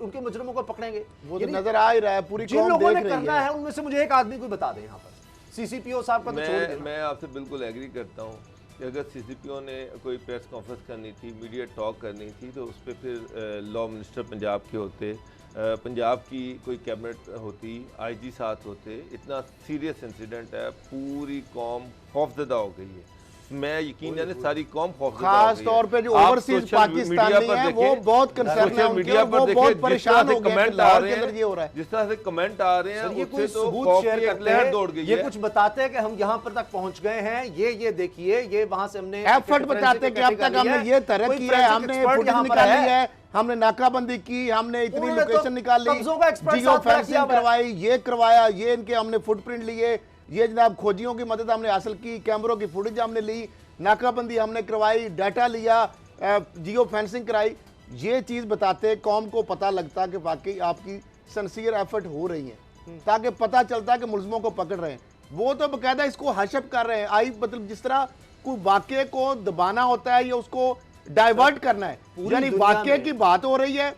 उनके मुजरिमों को पकड़ेंगे। वो तो नजर आ ही रहा है, पूरी जिन लोगों ने करना है उनमें से मुझे एक आदमी कोई बता दें यहाँ पर। सीसीपीओ साहब का तो छोड़ देना। मैं आपसे बिल्कुल एग्री करता हूँ कि अगर सीसीपीओ ने कोई प्रेस कॉन्फ्रेंस करनी थी, मीडिया टॉक करनी थी, तो उस पर फिर लॉ मिनिस्टर पंजाब के होते, पंजाब की कोई कैबिनेट होती, आईजी साथ होते। इतना सीरियस इंसिडेंट है, पूरी कौम खौफजदा हो गई है। मैं यकीन है सारी कौम खौफजदा हो गई है। खास तौर पे जो ओवरसीज पाकिस्तानी है वो बहुत कंसर्न है, मीडिया पर वो बहुत परेशान हो गए कमेंट आ रहे हैं, ये हो रहा है, जिस तरह से कमेंट आ रहे हैं, ये कोई तो सबूत शेयर करते हैं, दौड़ गई ये है। कुछ बताते हैं कि हम यहाँ पर तक पहुंच गए हैं, ये देखिए, ये वहां से हमने एफर्ट बताते हैं कि अब तक हमने ये तरह किया है, हमने फुटेज निकाली है, हमने नाकाबंदी की, हमने इतनी लोकेशन निकाल ली, जियो फेंसिंग करवाई, ये करवाया, ये इनके हमने फुटप्रिंट लिए, ये जनाब खोजियों की मदद हमने हासिल की, कैमरों की फुटेज हमने ली, नाकाबंदी हमने करवाई, डाटा लिया, जियो फेंसिंग कराई। ये चीज़ बताते कौम को पता लगता कि वाकई आपकी सिंसियर एफर्ट हो रही है, ताकि पता चलता कि मुल्ज़िमों को पकड़ रहे हैं। वो तो बकायदा इसको हशप कर रहे हैं, आई मतलब जिस तरह कोई वाक़े को दबाना होता है या उसको डाइवर्ट करना है, यानी वाक़े की बात हो रही है,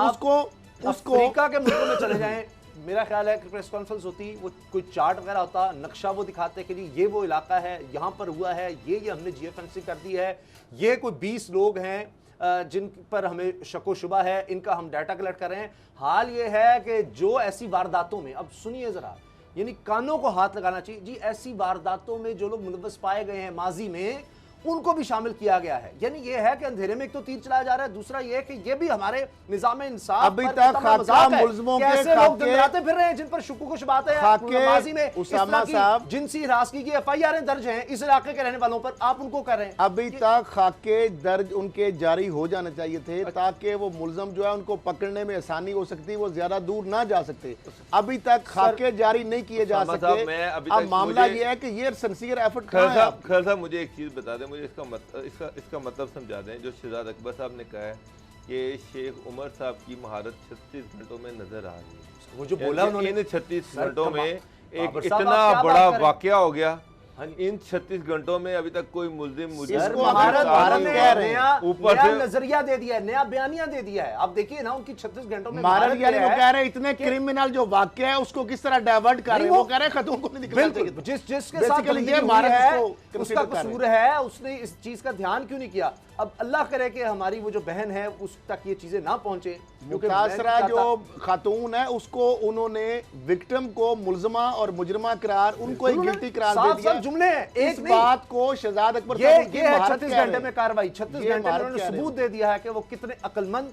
उसको अफ्रीका के मुल्कों में चले जाएं, मेरा ख्याल है कि प्रेस कॉन्फ्रेंस होती, वो कोई चार्ट वगैरह होता, नक्शा वो दिखाते कि ये वो इलाका है, यहाँ पर हुआ है, ये हमने जियो फेंसिंग कर दी है, ये कोई 20 लोग हैं जिन पर हमें शको शुबा है, इनका हम डाटा कलेक्ट कर रहे हैं। हाल ये है कि जो ऐसी वारदातों में, अब सुनिए जरा, यानी कानों को हाथ लगाना चाहिए जी, ऐसी वारदातों में जो लोग मुलव्वस पाए गए हैं माजी में, उनको भी शामिल किया गया है। यानी ये है कि अंधेरे में एक तो तीर चलाया जा रहा है, दूसरा ये है कि ये भी हमारे निजाम इंसाफ अभी तक खाका मुल्ज़िमों के कैसे लोग दंडाते फिर रहे हैं जिन पर शुक्र कुछ बात है, माजी में उसामा साहब जिनसी हिरासगी की एफआईआर दर्ज हैं इस इलाके के रहने वालों पर, आप उनको कर रहे हैं। अभी तक खाके दर्ज उनके जारी हो जाने चाहिए थे, ताकि वो मुल्ज़िम जो है उनको पकड़ने में आसानी हो सकती, वो ज्यादा दूर ना जा सकते। अभी तक खाके जारी नहीं किए जा सकते। अब मामला ये है कि ये सिंसियर एफर्ट कहाँ है? खैर साहब मुझे एक चीज़ बता दें, मुझे इसका मतलब समझा दें। जो शहजाद अकबर साहब ने कहा है कि शेख उमर साहब की महारत 36 घंटों में नजर आ रही है, वो जो बोला उन्होंने, इन 36 घंटों में एक बाबर साहब, इतना आप क्या बड़ा बात कर रहे हैं? वाकया हो गया इन 36 घंटों में अभी तक कोई मुल्जिम मुझे सर, इसको भारत अगर भारत भारत ने कह रहे हैं, नया ऊपर नया से- नजरिया दे दिया है, नया बयानिया दे दिया है। आप देखिए ना उनकी 36 घंटों में भारत भारत यानी क्या वो है कह रहे हैं इतने क्रिमिनल जो वाक्य है उसको किस तरह डाइवर्ट कर रहे हैं, नहीं, वो कह रहे हैं खतून को नहीं दिखना बिल्कुल चाहिए। जिसके साथ Basically बंदगी ये हुई भारत है इसको उसका consider कर रहे हैं। कसूर है, उसने इस चीज का ध्यान क्यों नहीं किया। अब अल्लाह करे कि हमारी वो जो बहन है उस तक ये चीजें ना पहुंचे, क्योंकि मैं नहीं मुतासरा चाहता- जो खातून है उसको उन्होंने विक्टिम को मुलजमा और मुजरमा करार उनको ही उन्होंने गिल्टी करार दे साफ दिया। साफ जुमले हैं, एक इस नहीं। बात को शहजाद अकबर ये साहब उनकी ये है महारत 36 कह रहे घंटे हैं। में कार्रवाई, 36 ये घंटे में महारत उन्होंने कह रहे हैं। सबूत दे दिया है कि वो कितने अक्लमंद,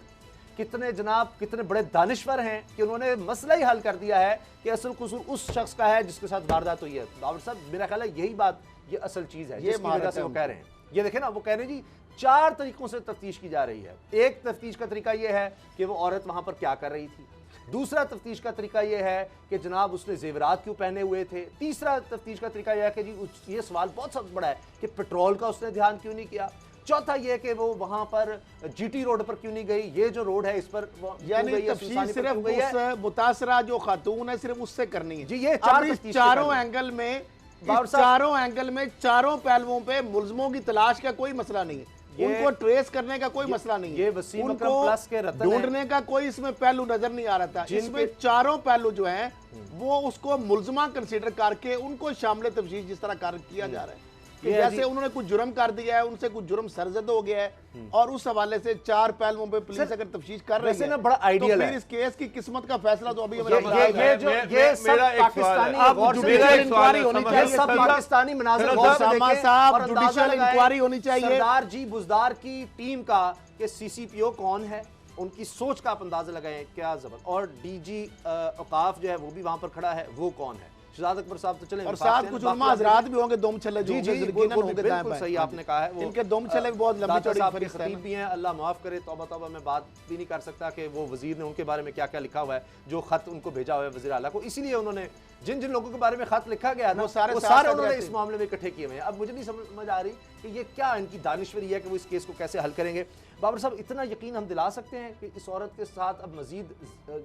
कितने जनाब, कितने बड़े दानिश्वर हैं कि उन्होंने मसला ही हल कर दिया है कि असल कसूर उस शख्स का है जिसके साथ वारदात हुई है। बाबर साहब, मेरा ख्याल है यही बात, ये असल चीज है ये जिसकी महारत वजह से है वो उनकी। कह रहे हैं। ये देखें ना, वो कह रहे हैं जी 4 तरीकों से तफ्तीश की जा रही है। एक तफ्तीश का तरीका यह है कि वो औरत वहां पर क्या कर रही थी। दूसरा तफ्तीश का तरीका यह है कि जनाब उसने जेवरात क्यों पहने हुए थे। तीसरा तफ्तीश का तरीका यह है कि जी ये सवाल बहुत सब बड़ा है कि पेट्रोल का उसने ध्यान क्यों नहीं किया। चौथा यह कि वो वहां पर जीटी रोड पर क्यों नहीं गई, ये जो रोड है इस पर वो क्यों यानी गई है, तफ्तीश सुनसानी पर सिर्फ क्यों गई है। उस मुतासरा जो खातून है सिर्फ उससे करनी है जी, ये अब चार इस तफ्तीश के चारों पहलू। एंगल में बाबर इस साहब- चारों एंगल में चारों पहलुओं पे मुलजमों की तलाश का कोई मसला नहीं है, ये- उनको ट्रेस करने का कोई मसला नहीं है, ये वसीम उनको अकरम प्लस के रतन है। ढूंढने का कोई इसमें पहलू नजर नहीं आ रहा था। जिनके- इसमें चारों पहलू जो हैं वो उसको मुलजमा कंसीडर करके उनको शामिल तफ्तीश जिस तरह कर किया जा रहा है कि ये है जैसे जी- उन्होंने कुछ जुर्म कर दिया है, उनसे कुछ जुर्म सरजद हो गया है और उस हवाले से 4 पहलुओं पे पुलिस सर, अगर तफ्तीश कर रही वैसे है ना बड़ा आइडियल तो है। फिर इस केस की किस्मत का फैसला तो अभी ये जो मैं- ये सब मेरा एक सवाल है। पाकिस्तानी अब गौर से जुडिशियल देखें, इंक्वायरी होनी समझ- ये चाहिए, सब सर- पाकिस्तानी मनाज़िर सर- गौर से सामा देखें साहब, और अंदाजा जुडिशियल लगाएं इंक्वायरी होनी चाहिए। सरदार जी बुजदार की टीम का कि सीसीपीओ कौन है, उनकी सोच का आप अंदाजा लगाएं, क्या जबरदस्त। और डीजी औकाफ जो है वो भी वहां पर खड़ा है, वो कौन है। शहजाद अकबर साहब तो चले और साथ कुछ उलमा हजरात भी होंगे, दुम छले जो जी होंगे, जी, ज़िरकीनन वो होंगे, बिल्कुल दाएं सही बाएं। आपने कहा है। वो इनके दुम छले भी बहुत लंबी दाता चौड़ी साहब के फहरिस्त है खतीब ना। भी हैं, अल्लाह माफ़ करे, तौबा तौबा, मैं बात भी नहीं कर सकता कि वो वजीर ने उनके बारे में क्या क्या लिखा हुआ है, जो खत उनको भेजा हुआ है वजीर आला को। इसीलिए उन्होंने जिन जिन लोगों के बारे में खत लिखा गया ना वो सारे वो साथ सारे साथ उन्होंने रहते इस हैं। मामले में इकट्ठे किए हुए हैं। अब मुझे नहीं समझ आ रही कि ये क्या इनकी दानिश्वरी है कि वो इस केस को कैसे हल करेंगे। बाबर साहब, इतना यकीन हम दिला सकते हैं कि इस औरत के साथ अब मजीद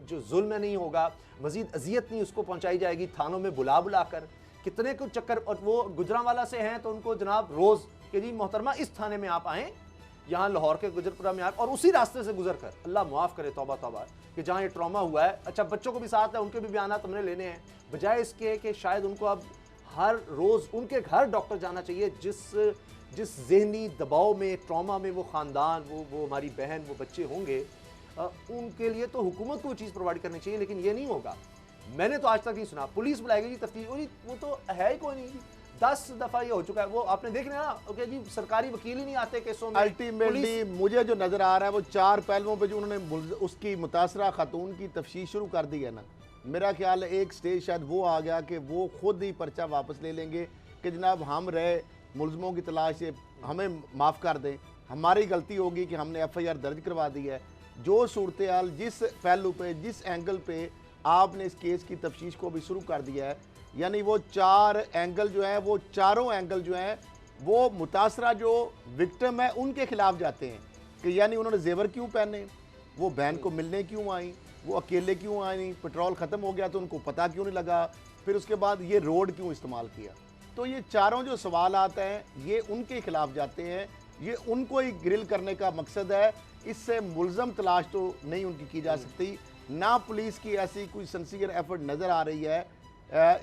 जो जुल्म नहीं होगा, मजीद अजियत नहीं उसको पहुंचाई जाएगी थानों में बुला बुला कर, कितने को चक्कर। और वो गुजरांवाला से हैं तो उनको जनाब रोज कि जी मोहतरमा इस थाने में आप आएँ, यहाँ लाहौर के गुजरपुरा में आप, और उसी रास्ते से गुजर कर, अल्लाह माफ़ करे, तौबा तौबा, कि जहाँ ये ट्रॉमा हुआ है। अच्छा, बच्चों को भी साथ है, उनके भी बयान हमने लेने हैं, बजाय इसके कि शायद उनको अब हर रोज़ उनके घर डॉक्टर जाना चाहिए जिस जहनी दबाव में, ट्रॉमा में वो ख़ानदान, वो हमारी बहन, वो बच्चे होंगे, उनके लिए तो हुकूमत को चीज़ प्रोवाइड करनी चाहिए। लेकिन ये नहीं होगा। मैंने तो आज तक नहीं सुना पुलिस बुलाएगी जी तफ्तीश, वो तो है ही कोई नहीं जी। 10 दफ़ा ये हो चुका है। वो आपने देख लिया ना, ओके जी, सरकारी वकील ही नहीं आते केसों में। अल्टीमेटली मुझे जो नजर आ रहा है वो 4 पहलुओं पे जो उन्होंने उसकी मुतासरा खातून की तफ्तीश शुरू कर दी है ना, मेरा ख्याल है एक स्टेज शायद वो आ गया कि वो खुद ही पर्चा वापस ले लेंगे कि जनाब हम रहे मुलजमों की तलाश से, हमें माफ़ कर दें, हमारी गलती होगी कि हमने FIR दर्ज करवा दी है। जो सूरत हाल जिस पहलू पे, जिस एंगल पे आपने इस केस की तफ्तीश को भी शुरू कर दिया है, यानी वो 4 एंगल जो है, वो चारों एंगल जो हैं वो मुतासरा जो विक्टिम है उनके खिलाफ जाते हैं कि यानी उन्होंने जेवर क्यों पहने, वो बहन को मिलने क्यों आई, वो अकेले क्यों आई, पेट्रोल ख़त्म हो गया तो उनको पता क्यों नहीं लगा, फिर उसके बाद ये रोड क्यों इस्तेमाल किया। तो ये चारों जो सवाल आते हैं ये उनके खिलाफ जाते हैं, ये उनको ही ग्रिल करने का मकसद है। इससे मुलजम तलाश तो नहीं उनकी की जा सकती, ना पुलिस की ऐसी कोई सिंसियर एफर्ट नज़र आ रही है।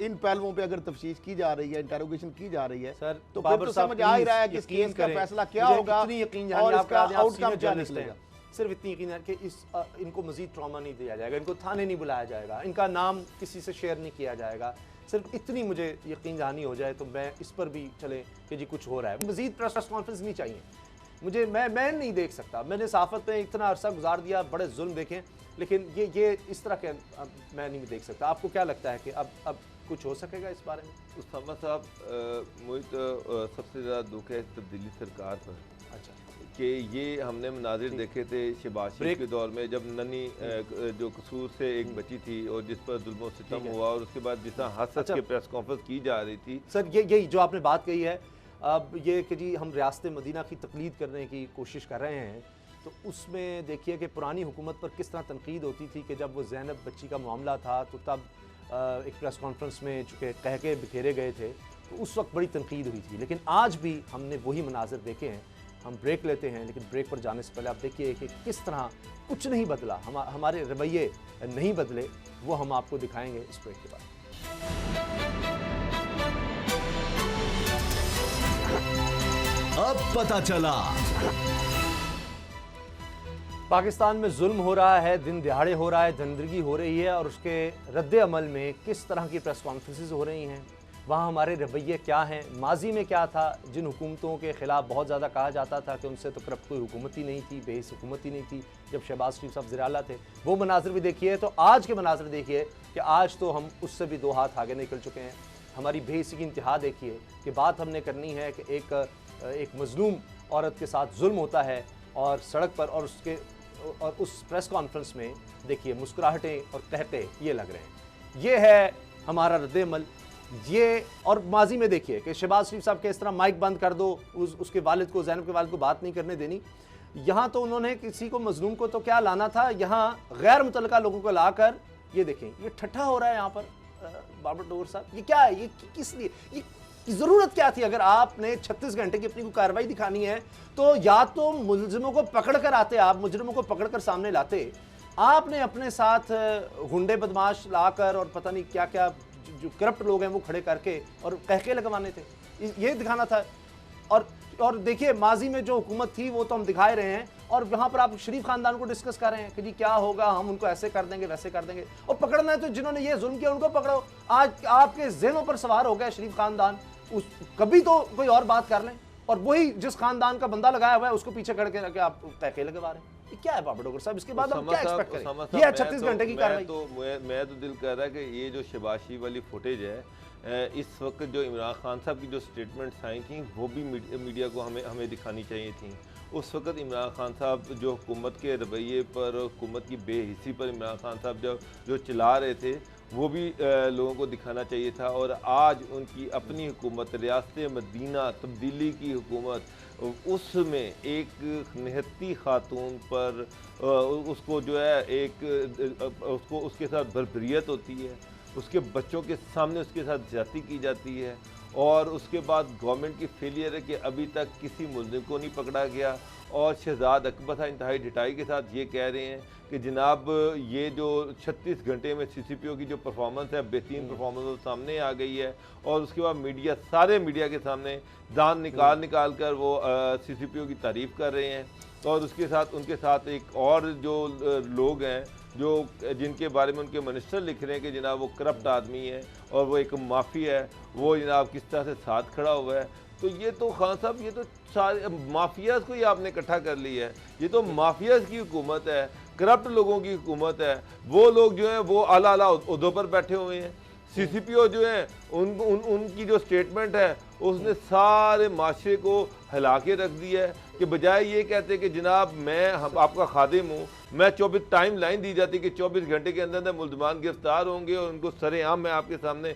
इन पहलुओं पे अगर तफ्तीश की जा रही है, इंटेरोगेशन की जा रही है, सर, तो बाबर फिर तो साहब, समझ आ ही रहा है कि इस प्लीज केस का करें। फैसला क्या मुझे होगा इतनी यकीन और आप इसका करा दें, आप आउटकम senior क्या journalist निकलेगा। हैं। सिर्फ इतनी यकीन है कि इनको मजीद ट्रॉमा नहीं दिया जाएगा, इनको थाने नहीं बुलाया जाएगा, इनका नाम किसी से शेयर नहीं किया जाएगा। सिर्फ इतनी मुझे यकीन दहानी हो जाए तो मैं इस पर भी चले कि जी कुछ हो रहा है। मजीद प्रेस कॉन्फ्रेंस नहीं चाहिए मुझे। मैं नहीं देख सकता, मैंने सहाफ़त में इतना अरसा गुजार दिया, बड़े जुल्म देखें, लेकिन ये इस तरह के मैं नहीं देख सकता। आपको क्या लगता है कि अब कुछ हो सकेगा इस बारे में? उसामा साहब, मुझे तो सबसे ज़्यादा दुख है इस तब्दीली सरकार पर। अच्छा, कि ये हमने मनाजिर देखे थे शहबाज शरीफ के दौर में, जब नन्ही जो कसूर से एक बची थी और जिस पर जुल्म सितम हुआ, और उसके बाद जिस तरह हंस हंस के प्रेस कॉन्फ्रेंस की जा रही थी। सर, ये जो आपने बात कही है, अब ये कि जी हम रियासत मदीना की तकलीद करने की कोशिश कर रहे हैं, तो उसमें देखिए कि पुरानी हुकूमत पर किस तरह तनकीद होती थी कि जब वो ज़ैनब बच्ची का मामला था तो तब एक प्रेस कॉन्फ्रेंस में चूँकि कह के बिखेरे गए थे, तो उस वक्त बड़ी तनकीद हुई थी, लेकिन आज भी हमने वही मनाजिर देखे हैं। हम ब्रेक लेते हैं, लेकिन ब्रेक पर जाने से पहले आप देखिए कि किस तरह कुछ नहीं बदला, हमारे रवैये नहीं बदले, वो हम आपको दिखाएंगे इस ब्रेक के बाद। अब पता चला। पाकिस्तान में जुल्म हो रहा है, दिन दिहाड़े हो रहा है, दरिंदगी हो रही है, और उसके रद्द अमल में किस तरह की प्रेस कॉन्फ्रेंसेस हो रही हैं, वहाँ हमारे रवैये क्या हैं, माजी में क्या था, जिन हुकूमतों के ख़िलाफ़ बहुत ज़्यादा कहा जाता था कि उनसे तो करप्ट कोई हुकूमत ही नहीं थी, बेहिस हुकूमत ही नहीं थी, जब शहबाज शरीफ साहब ज़िराला थे, वो मनाजिर भी देखिए। तो आज के मनाजिर देखिए कि आज तो हम उससे भी 2 हाथ आगे निकल चुके हैं। हमारी बेहिसी की इंतहा देखिए कि बात हमने करनी है कि एक मजलूम औरत के साथ जुल्म होता है और सड़क पर, और उस प्रेस कॉन्फ्रेंस में देखिए मुस्कुराहटें और कहते ये लग रहे हैं। ये है हमारा रद्द-ए-अमल। ये और माजी में देखिए कि शहबाज शरीफ साहब के इस तरह माइक बंद कर दो, उसके वालिद को, ज़ैनब के वालिद को बात नहीं करने देनी। यहाँ तो उन्होंने किसी को, मजलूम को तो क्या लाना था, यहाँ गैर मुतल्लका लोगों को लाकर ये देखें, ये ठट्ठा हो रहा है यहाँ पर। बाबर डोर साहब, ये क्या है, ये किस लिए, ये ज़रूरत क्या थी? अगर आपने 36 घंटे की अपनी कोई कार्रवाई दिखानी है तो या तो मुलजिमों को पकड़ कर आते, आप मुजरिमों को पकड़ कर सामने लाते। आपने अपने साथ गुंडे बदमाश लाकर और पता नहीं क्या क्या जो करप्ट लोग हैं वो खड़े करके और कहके लगवाने थे, ये दिखाना था। और देखिए माजी में जो हुकूमत थी वो तो हम दिखाए रहे हैं, और यहाँ पर आप शरीफ खानदान को डिस्कस कर रहे हैं कि जी क्या होगा, हम उनको ऐसे कर देंगे वैसे कर देंगे। और पकड़ना है तो जिन्होंने ये जुल्म किया उनको पकड़ो। आज आपके ज़हनों पर सवार हो गया शरीफ खानदान, कभी तो कोई और बात कर लें, और वही जिस खानदान का बंदा लगाया हुआ है उसको पीछे खड़े करके आप कहके लगवा रहे हैं। ये क्या है बाबर डोगर साहब? इसके बाद हम क्या एक्सपेक्ट करें? ये 36 घंटे की कार्रवाई। मैं तो दिल कर रहा है कि ये जो शहबाज शरीफ वाली फुटेज है, इस वक्त जो इमरान खान साहब की जो स्टेटमेंट्स आई थी वो भी मीडिया को हमें दिखानी चाहिए थी। उस वक्त इमरान खान साहब जो हुकूमत के रवैये पर, हुकूमत की बेहिसी पर इमरान खान साहब जो चला रहे थे वो भी लोगों को दिखाना चाहिए था। और आज उनकी अपनी हुकूमत, रियासत मदीना तब्दीली की हुकूमत, उसमें एक निहत्ती खातून पर उसको जो है उसको उसके साथ बर्बरियत होती है, उसके बच्चों के सामने उसके साथ ज्यादती की जाती है, और उसके बाद गवर्नमेंट की फेलियर है कि अभी तक किसी मुल्ज़िम को नहीं पकड़ा गया। और शहजाद अकबर साहब इंतहाई ढिठाई के साथ ये कह रहे हैं कि जनाब ये जो 36 घंटे में CCPO की जो परफॉर्मेंस है, बेहतरीन परफॉर्मेंस वो सामने आ गई है। और उसके बाद मीडिया, सारे मीडिया के सामने दान निकाल कर वो CCPO की तारीफ़ कर रहे हैं। और उसके साथ उनके साथ एक और जो लोग हैं जिनके बारे में उनके मिनिस्टर लिख रहे हैं कि जनाब वो करप्ट आदमी है और वो एक माफिया है, वो जनाब किस तरह से साथ खड़ा हुआ है। तो ये तो खान साहब, ये तो सारे माफियाज को ही आपने इकट्ठा कर लिया है। ये तो माफियाज की हुकूमत है, करप्ट लोगों की हुकूमत है। वो लोग जो हैं वो आला आला उहदों पर बैठे हुए हैं। CCPO जो है उनकी जो स्टेटमेंट है उसने सारे माशरे को हिला के रख दिया है कि बजाय ये कहते कि जनाब मैं आपका खादिम हूँ, मैं 24 टाइम लाइन दी जाती कि 24 घंटे के अंदर मुल्ज़िमान गिरफ्तार होंगे और उनको सरेआम में आपके सामने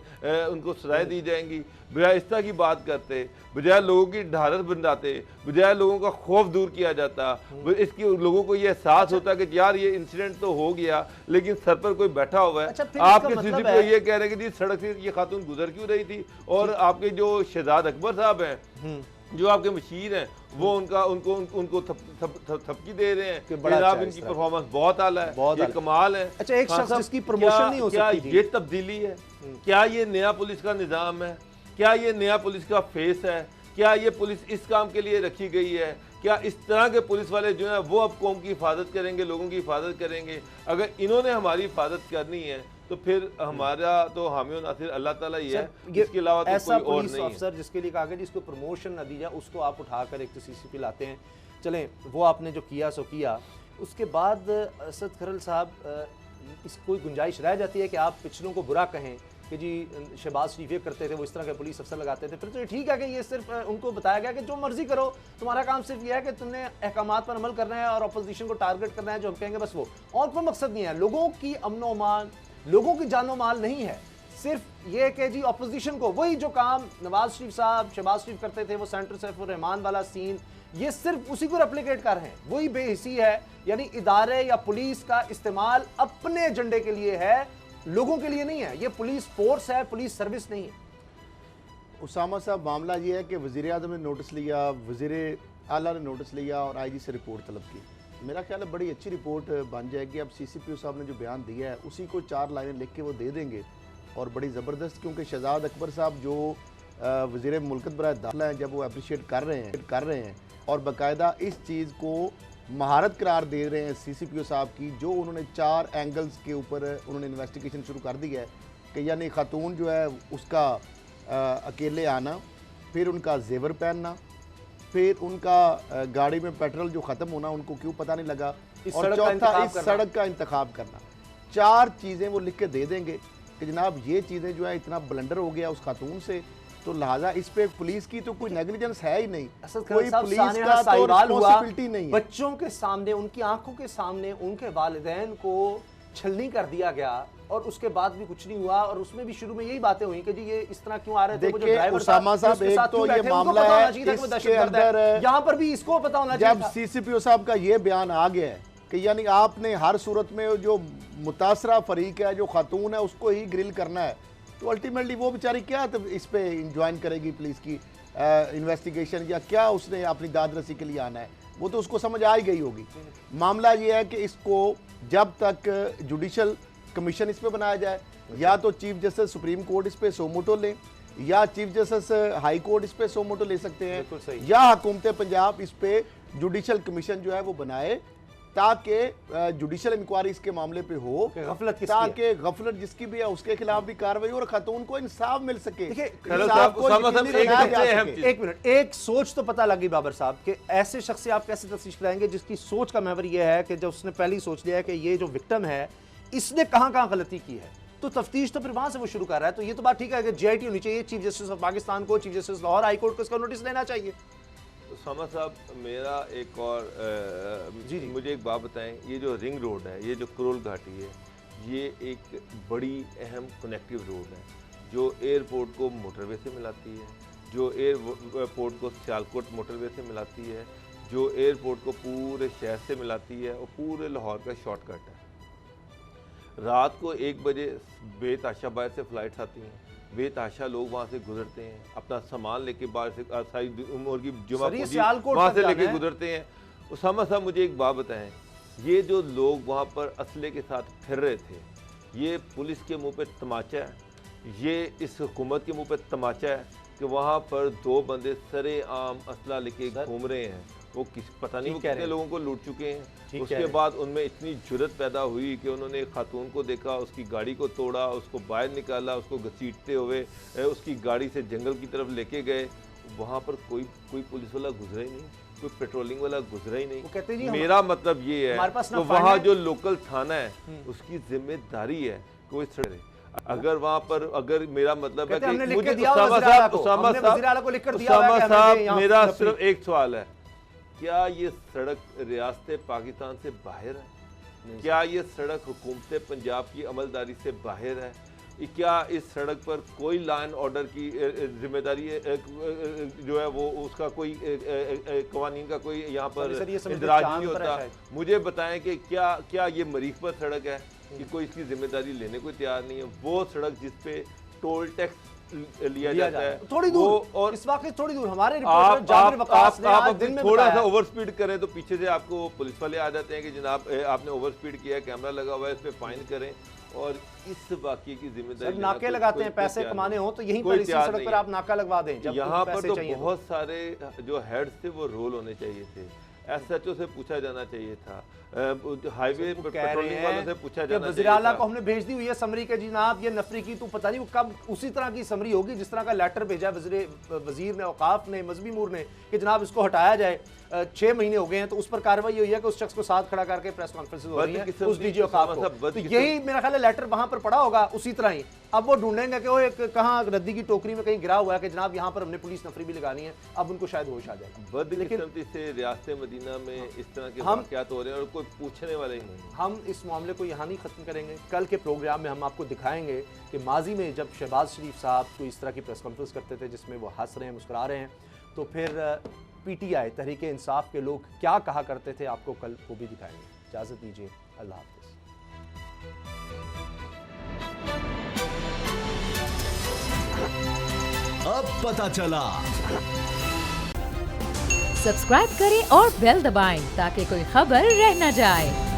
उनको सजाएं दी जाएंगी। बजाय इस तरह की बात करते, बजाय लोगों की ढारस बंधाते, बजाय लोगों का खौफ दूर किया जाता, इसकी लोगों को ये एहसास होता कि यार ये इंसिडेंट तो हो गया लेकिन सर पर कोई बैठा हुआ है। आपके CCPO ये कह रहे हैं कि जी सड़क से ये खातून गुजर क्यों रही थी, और आपके जो शहजाद अकबर साहब हैं जो आपके मशीर हैं वो उनको थपकी दे रहे हैं कि जनाब इनकी परफॉर्मेंस बहुत आला है, ये कमाल है। अच्छा, एक शख्स जिसकी प्रमोशन नहीं हो सकती थी। ये तब्दीली है? क्या ये नया पुलिस का निज़ाम है? क्या ये नया पुलिस का फेस है? क्या ये पुलिस इस काम के लिए रखी गई है? क्या इस तरह के पुलिस वाले जो हैं वो अब कौम की हिफाजत करेंगे, लोगों की हिफाजत करेंगे? अगर इन्होंने हमारी हिफाजत करनी है तो फिर हमारा तो हामी नासिर अल्लाह ताला ही है, इसके अलावा तो कोई और नहीं है। अफसर जिसके लिए कहा गया जिसको प्रमोशन न दी जाए उसको आप उठाकर एक तो CCP लाते हैं। चलें, वो आपने जो किया सो किया। उसके बाद असद खरल साहब, इस कोई गुंजाइश रह जाती है कि आप पिछलों को बुरा कहें कि जी शहबाज शरीफ ये करते थे, वो इस तरह के पुलिस अफसर लगाते थे, फिर तो ये ठीक है कि ये सिर्फ उनको बताया गया कि जो मर्जी करो, तुम्हारा काम सिर्फ ये है कि तुमने अहकामात पर अमल करना है और अपोजिशन को टारगेट करना है, जो हम कहेंगे बस वो, और कोई मकसद नहीं है। लोगों की अमनो अमान, लोगों की जानो माल नहीं है, सिर्फ ये कि जी अपोजिशन को, वही जो काम नवाज शरीफ साहब, शहबाज शरीफ करते थे, वो सेंटर सैफुर रहमान वाला सीन, ये सिर्फ उसी को रेप्लिकेट कर रहे हैं। वही बेहिसी है, यानी इदारे या पुलिस का इस्तेमाल अपने एजेंडे के लिए है, लोगों के लिए नहीं है। ये पुलिस फोर्स है, पुलिस सर्विस नहीं है। उसामा साहब, मामला ये है कि वज़ीर आज़म ने नोटिस लिया, वज़ीर आला ने नोटिस लिया और आईजी से रिपोर्ट तलब की। मेरा ख्याल है बड़ी अच्छी रिपोर्ट बन जाएगी। अब सीसीपीओ साहब ने जो बयान दिया है उसी को 4 लाइनें लिख के वो दे देंगे और बड़ी ज़बरदस्त, क्योंकि शहजाद अकबर साहब जो वज़ीर मुल्कत बराए दाखिला हैं, जब वो अप्रिशिएट कर रहे हैं और बाकायदा इस चीज़ को महारत करार दे रहे हैं सीसीपीओ साहब की, जो उन्होंने 4 एंगल्स के ऊपर उन्होंने इन्वेस्टिगेशन शुरू कर दी है कि यानी खातून जो है उसका अकेले आना, फिर उनका जेवर पहनना, फिर उनका गाड़ी में पेट्रोल जो ख़त्म होना उनको क्यों पता नहीं लगा, और चौथा इस सड़क का इंतखाब करना। 4 चीज़ें वो लिख के दे देंगे कि जनाब ये चीज़ें जो है इतना ब्लंडर हो गया उस खातून से, तो लिहाजा इस पे पुलिस की तो कोई नेग्लिजेंस है ही नहीं, कोई पुलिस का तो रिस्पांसिबिलिटी नहीं है। बच्चों के सामने, उनकी आंखों के सामने उनके वालिदैन को छलनी कर दिया गया और उसके बाद भी कुछ नहीं हुआ। और उसमें भी शुरू में यही बातें हुई कि जी ये इस तरह क्यों आ रहे थे, वो जो ड्राइवर उसामा साहब, एक तो ये मामला है इसके अंदर, यहाँ पर भी इसको पता होना चाहिए। जब सीसीपीओ साहब का ये बयान आ गया है कि यानी आपने हर सूरत में जो मुतासरा फरीक है, जो खातून है, उसको ही ग्रिल करना है, तो अल्टीमेटली वो बेचारी क्या तो इस पे ज्वाइन करेगी पुलिस की इन्वेस्टिगेशन, या क्या उसने अपनी दाद रसी के लिए आना है, वो तो उसको समझ आ ही गई होगी। मामला ये है कि इसको जब तक जुडिशल कमीशन इस पे बनाया जाए, या तो चीफ जस्टिस सुप्रीम कोर्ट इस पे सोमोटो लें, या चीफ जस्टिस हाई कोर्ट इस पे सोमोटो ले सकते हैं, या हुकूमत पंजाब इस पे जुडिशल कमीशन जो है वो बनाए, ताकि जुडिशल इंक्वायरी इसके मामले पे हो, ताकि गफलत जिसकी भी है उसके खिलाफ भी कार्रवाई और खातून को इंसाफ मिल सके। एक मिनट, एक सोच तो पता लगी बाबर साहब कि ऐसे शख्स से आप कैसे तफ्तीश कराएंगे जिसकी सोच का महवर यह है कि जब उसने पहले ही सोच लिया है कि ये जो विक्टिम है इसने कहां कहां गलती की है, तो तफ्तीश तो फिर वहां से वो शुरू कर रहा है। तो ये तो बात ठीक है कि जीआईटी होनी चाहिए, चीफ जस्टिस ऑफ पाकिस्तान को, chief justice Lahore high court को इसका नोटिस लेना चाहिए। उसामा साहब, मेरा एक और जी मुझे एक बात बताएं, ये जो रिंग रोड है, ये जो करोल घाटी है, ये एक बड़ी अहम कनेक्टिव रोड है जो एयरपोर्ट को मोटरवे से मिलाती है, जो एयरपोर्ट को सियालकोट मोटरवे से मिलाती है, जो एयरपोर्ट को पूरे शहर से मिलाती है और पूरे लाहौर का शॉर्टकट है। रात को 1 बजे बेतहाशा बाहर से फ़्लाइट्स आती हैं, बेतहाशा लोग वहाँ से गुजरते हैं, अपना सामान लेके बाहर से सारी उम्र की जुमा वहाँ से लेके गुजरते हैं। उसामा साहब, मुझे एक बात बताएं, ये जो लोग वहाँ पर असले के साथ फिर रहे थे, ये पुलिस के मुंह पे तमाचा है, ये इस हुकूमत के मुंह पे तमाचा है कि वहाँ पर 2 बंदे सरेआम असला लेके घूम रहे हैं। वो पता नहीं वो कितने लोगों को लूट चुके हैं। उसके बाद उनमें इतनी जुर्रत पैदा हुई कि उन्होंने एक खातून को देखा, उसकी गाड़ी को तोड़ा, उसको बाहर निकाला, उसको घसीटते हुए उसकी गाड़ी से जंगल की तरफ लेके गए। वहाँ पर कोई पुलिस वाला गुजरा ही नहीं, कोई पेट्रोलिंग वाला गुजरा ही नहीं। मेरा मतलब ये है तो वहाँ जो लोकल थाना है उसकी जिम्मेदारी है कोई सड़े। अगर वहाँ पर, अगर मेरा मतलब है कि मुझे उसामा साहब, मेरा सिर्फ एक सवाल है, क्या ये सड़क रियासत पाकिस्तान से बाहर है? क्या ये सड़क हुकूमत पंजाब की अमलदारी से बाहर है? क्या इस सड़क पर कोई लॉ एंड ऑर्डर की जिम्मेदारी जो है वो उसका कोई कवानीन का कोई यहाँ पर इंदराज नहीं होता? मुझे बताएं कि क्या ये मरीज पर सड़क है कि कोई इसकी जिम्मेदारी लेने को तैयार नहीं है? वो सड़क जिस पे टोल टैक्स लिया जाता है थोड़ी दूर, और इस वक्त थोड़ी दूर हमारे आप थोड़ा सा ओवर स्पीड करें तो पीछे से आपको पुलिस वाले आ जाते हैं कि जनाब आपने ओवर स्पीड किया, कैमरा लगा हुआ है, इस पे फाइन करें। और इस वाकये की जिम्मेदारी नाके लगाते हैं, पैसे कमाने हो तो यहीं पर इसी सड़क पर आप नाका लगवा दें। यहाँ पर तो बहुत सारे जो हेड्स थे वो रोल होने चाहिए थे, एसएचओ से पूछा जाना चाहिए था, हाईवे पेट्रोलिंग वालों से पूछा जाना चाहिए। वज़ीर आला को हमने भेज दी हुई है समरी के, जनाब ये नफरी की तो पता नहीं वो कब उसी तरह की समरी होगी जिस तरह का लेटर भेजा वजीर ने औकाफ ने, मजहबी मूर ने, कि जनाब इसको हटाया जाए। 6 महीने हो गए हैं तो उस पर कार्रवाई हुई है कि उस शख्स को साथ खड़ा करके प्रेस कॉन्फ्रेंस हो रही है उस डीजी औकाफ को। तो यही मेरा ख्याल है लेटर वहां पर पड़ा होगा उसी तरह ही। अब वो ढूंढेंगे कि वो एक कहाँ रद्दी की टोकरी में कहीं गिरा हुआ है कि जनाब यहाँ पर हमने पुलिस नफरी भी लगानी है, अब उनको शायद होश आ जाएगा। बदकिस्मती से रियासत मदीना में इस तरह के वाक़यात हो रहे हैं और कोई पूछने वाले ही नहीं। हम इस मामले को यहाँ नहीं ख़त्म करेंगे, कल के प्रोग्राम में हम आपको दिखाएंगे कि माजी में जब शहबाज शरीफ साहब को इस तरह की प्रेस कॉन्फ्रेंस करते थे जिसमें वो हंस रहे हैं, मुस्कुरा रहे हैं, तो फिर पीटीआई तहरीक इंसाफ के लोग क्या कहा करते थे, आपको कल वो भी दिखाएंगे। इजाज़त दीजिए, अल्लाह हाफ़िज़। अब पता चला। सब्सक्राइब करें और बेल दबाएं ताकि कोई खबर रह न जाए।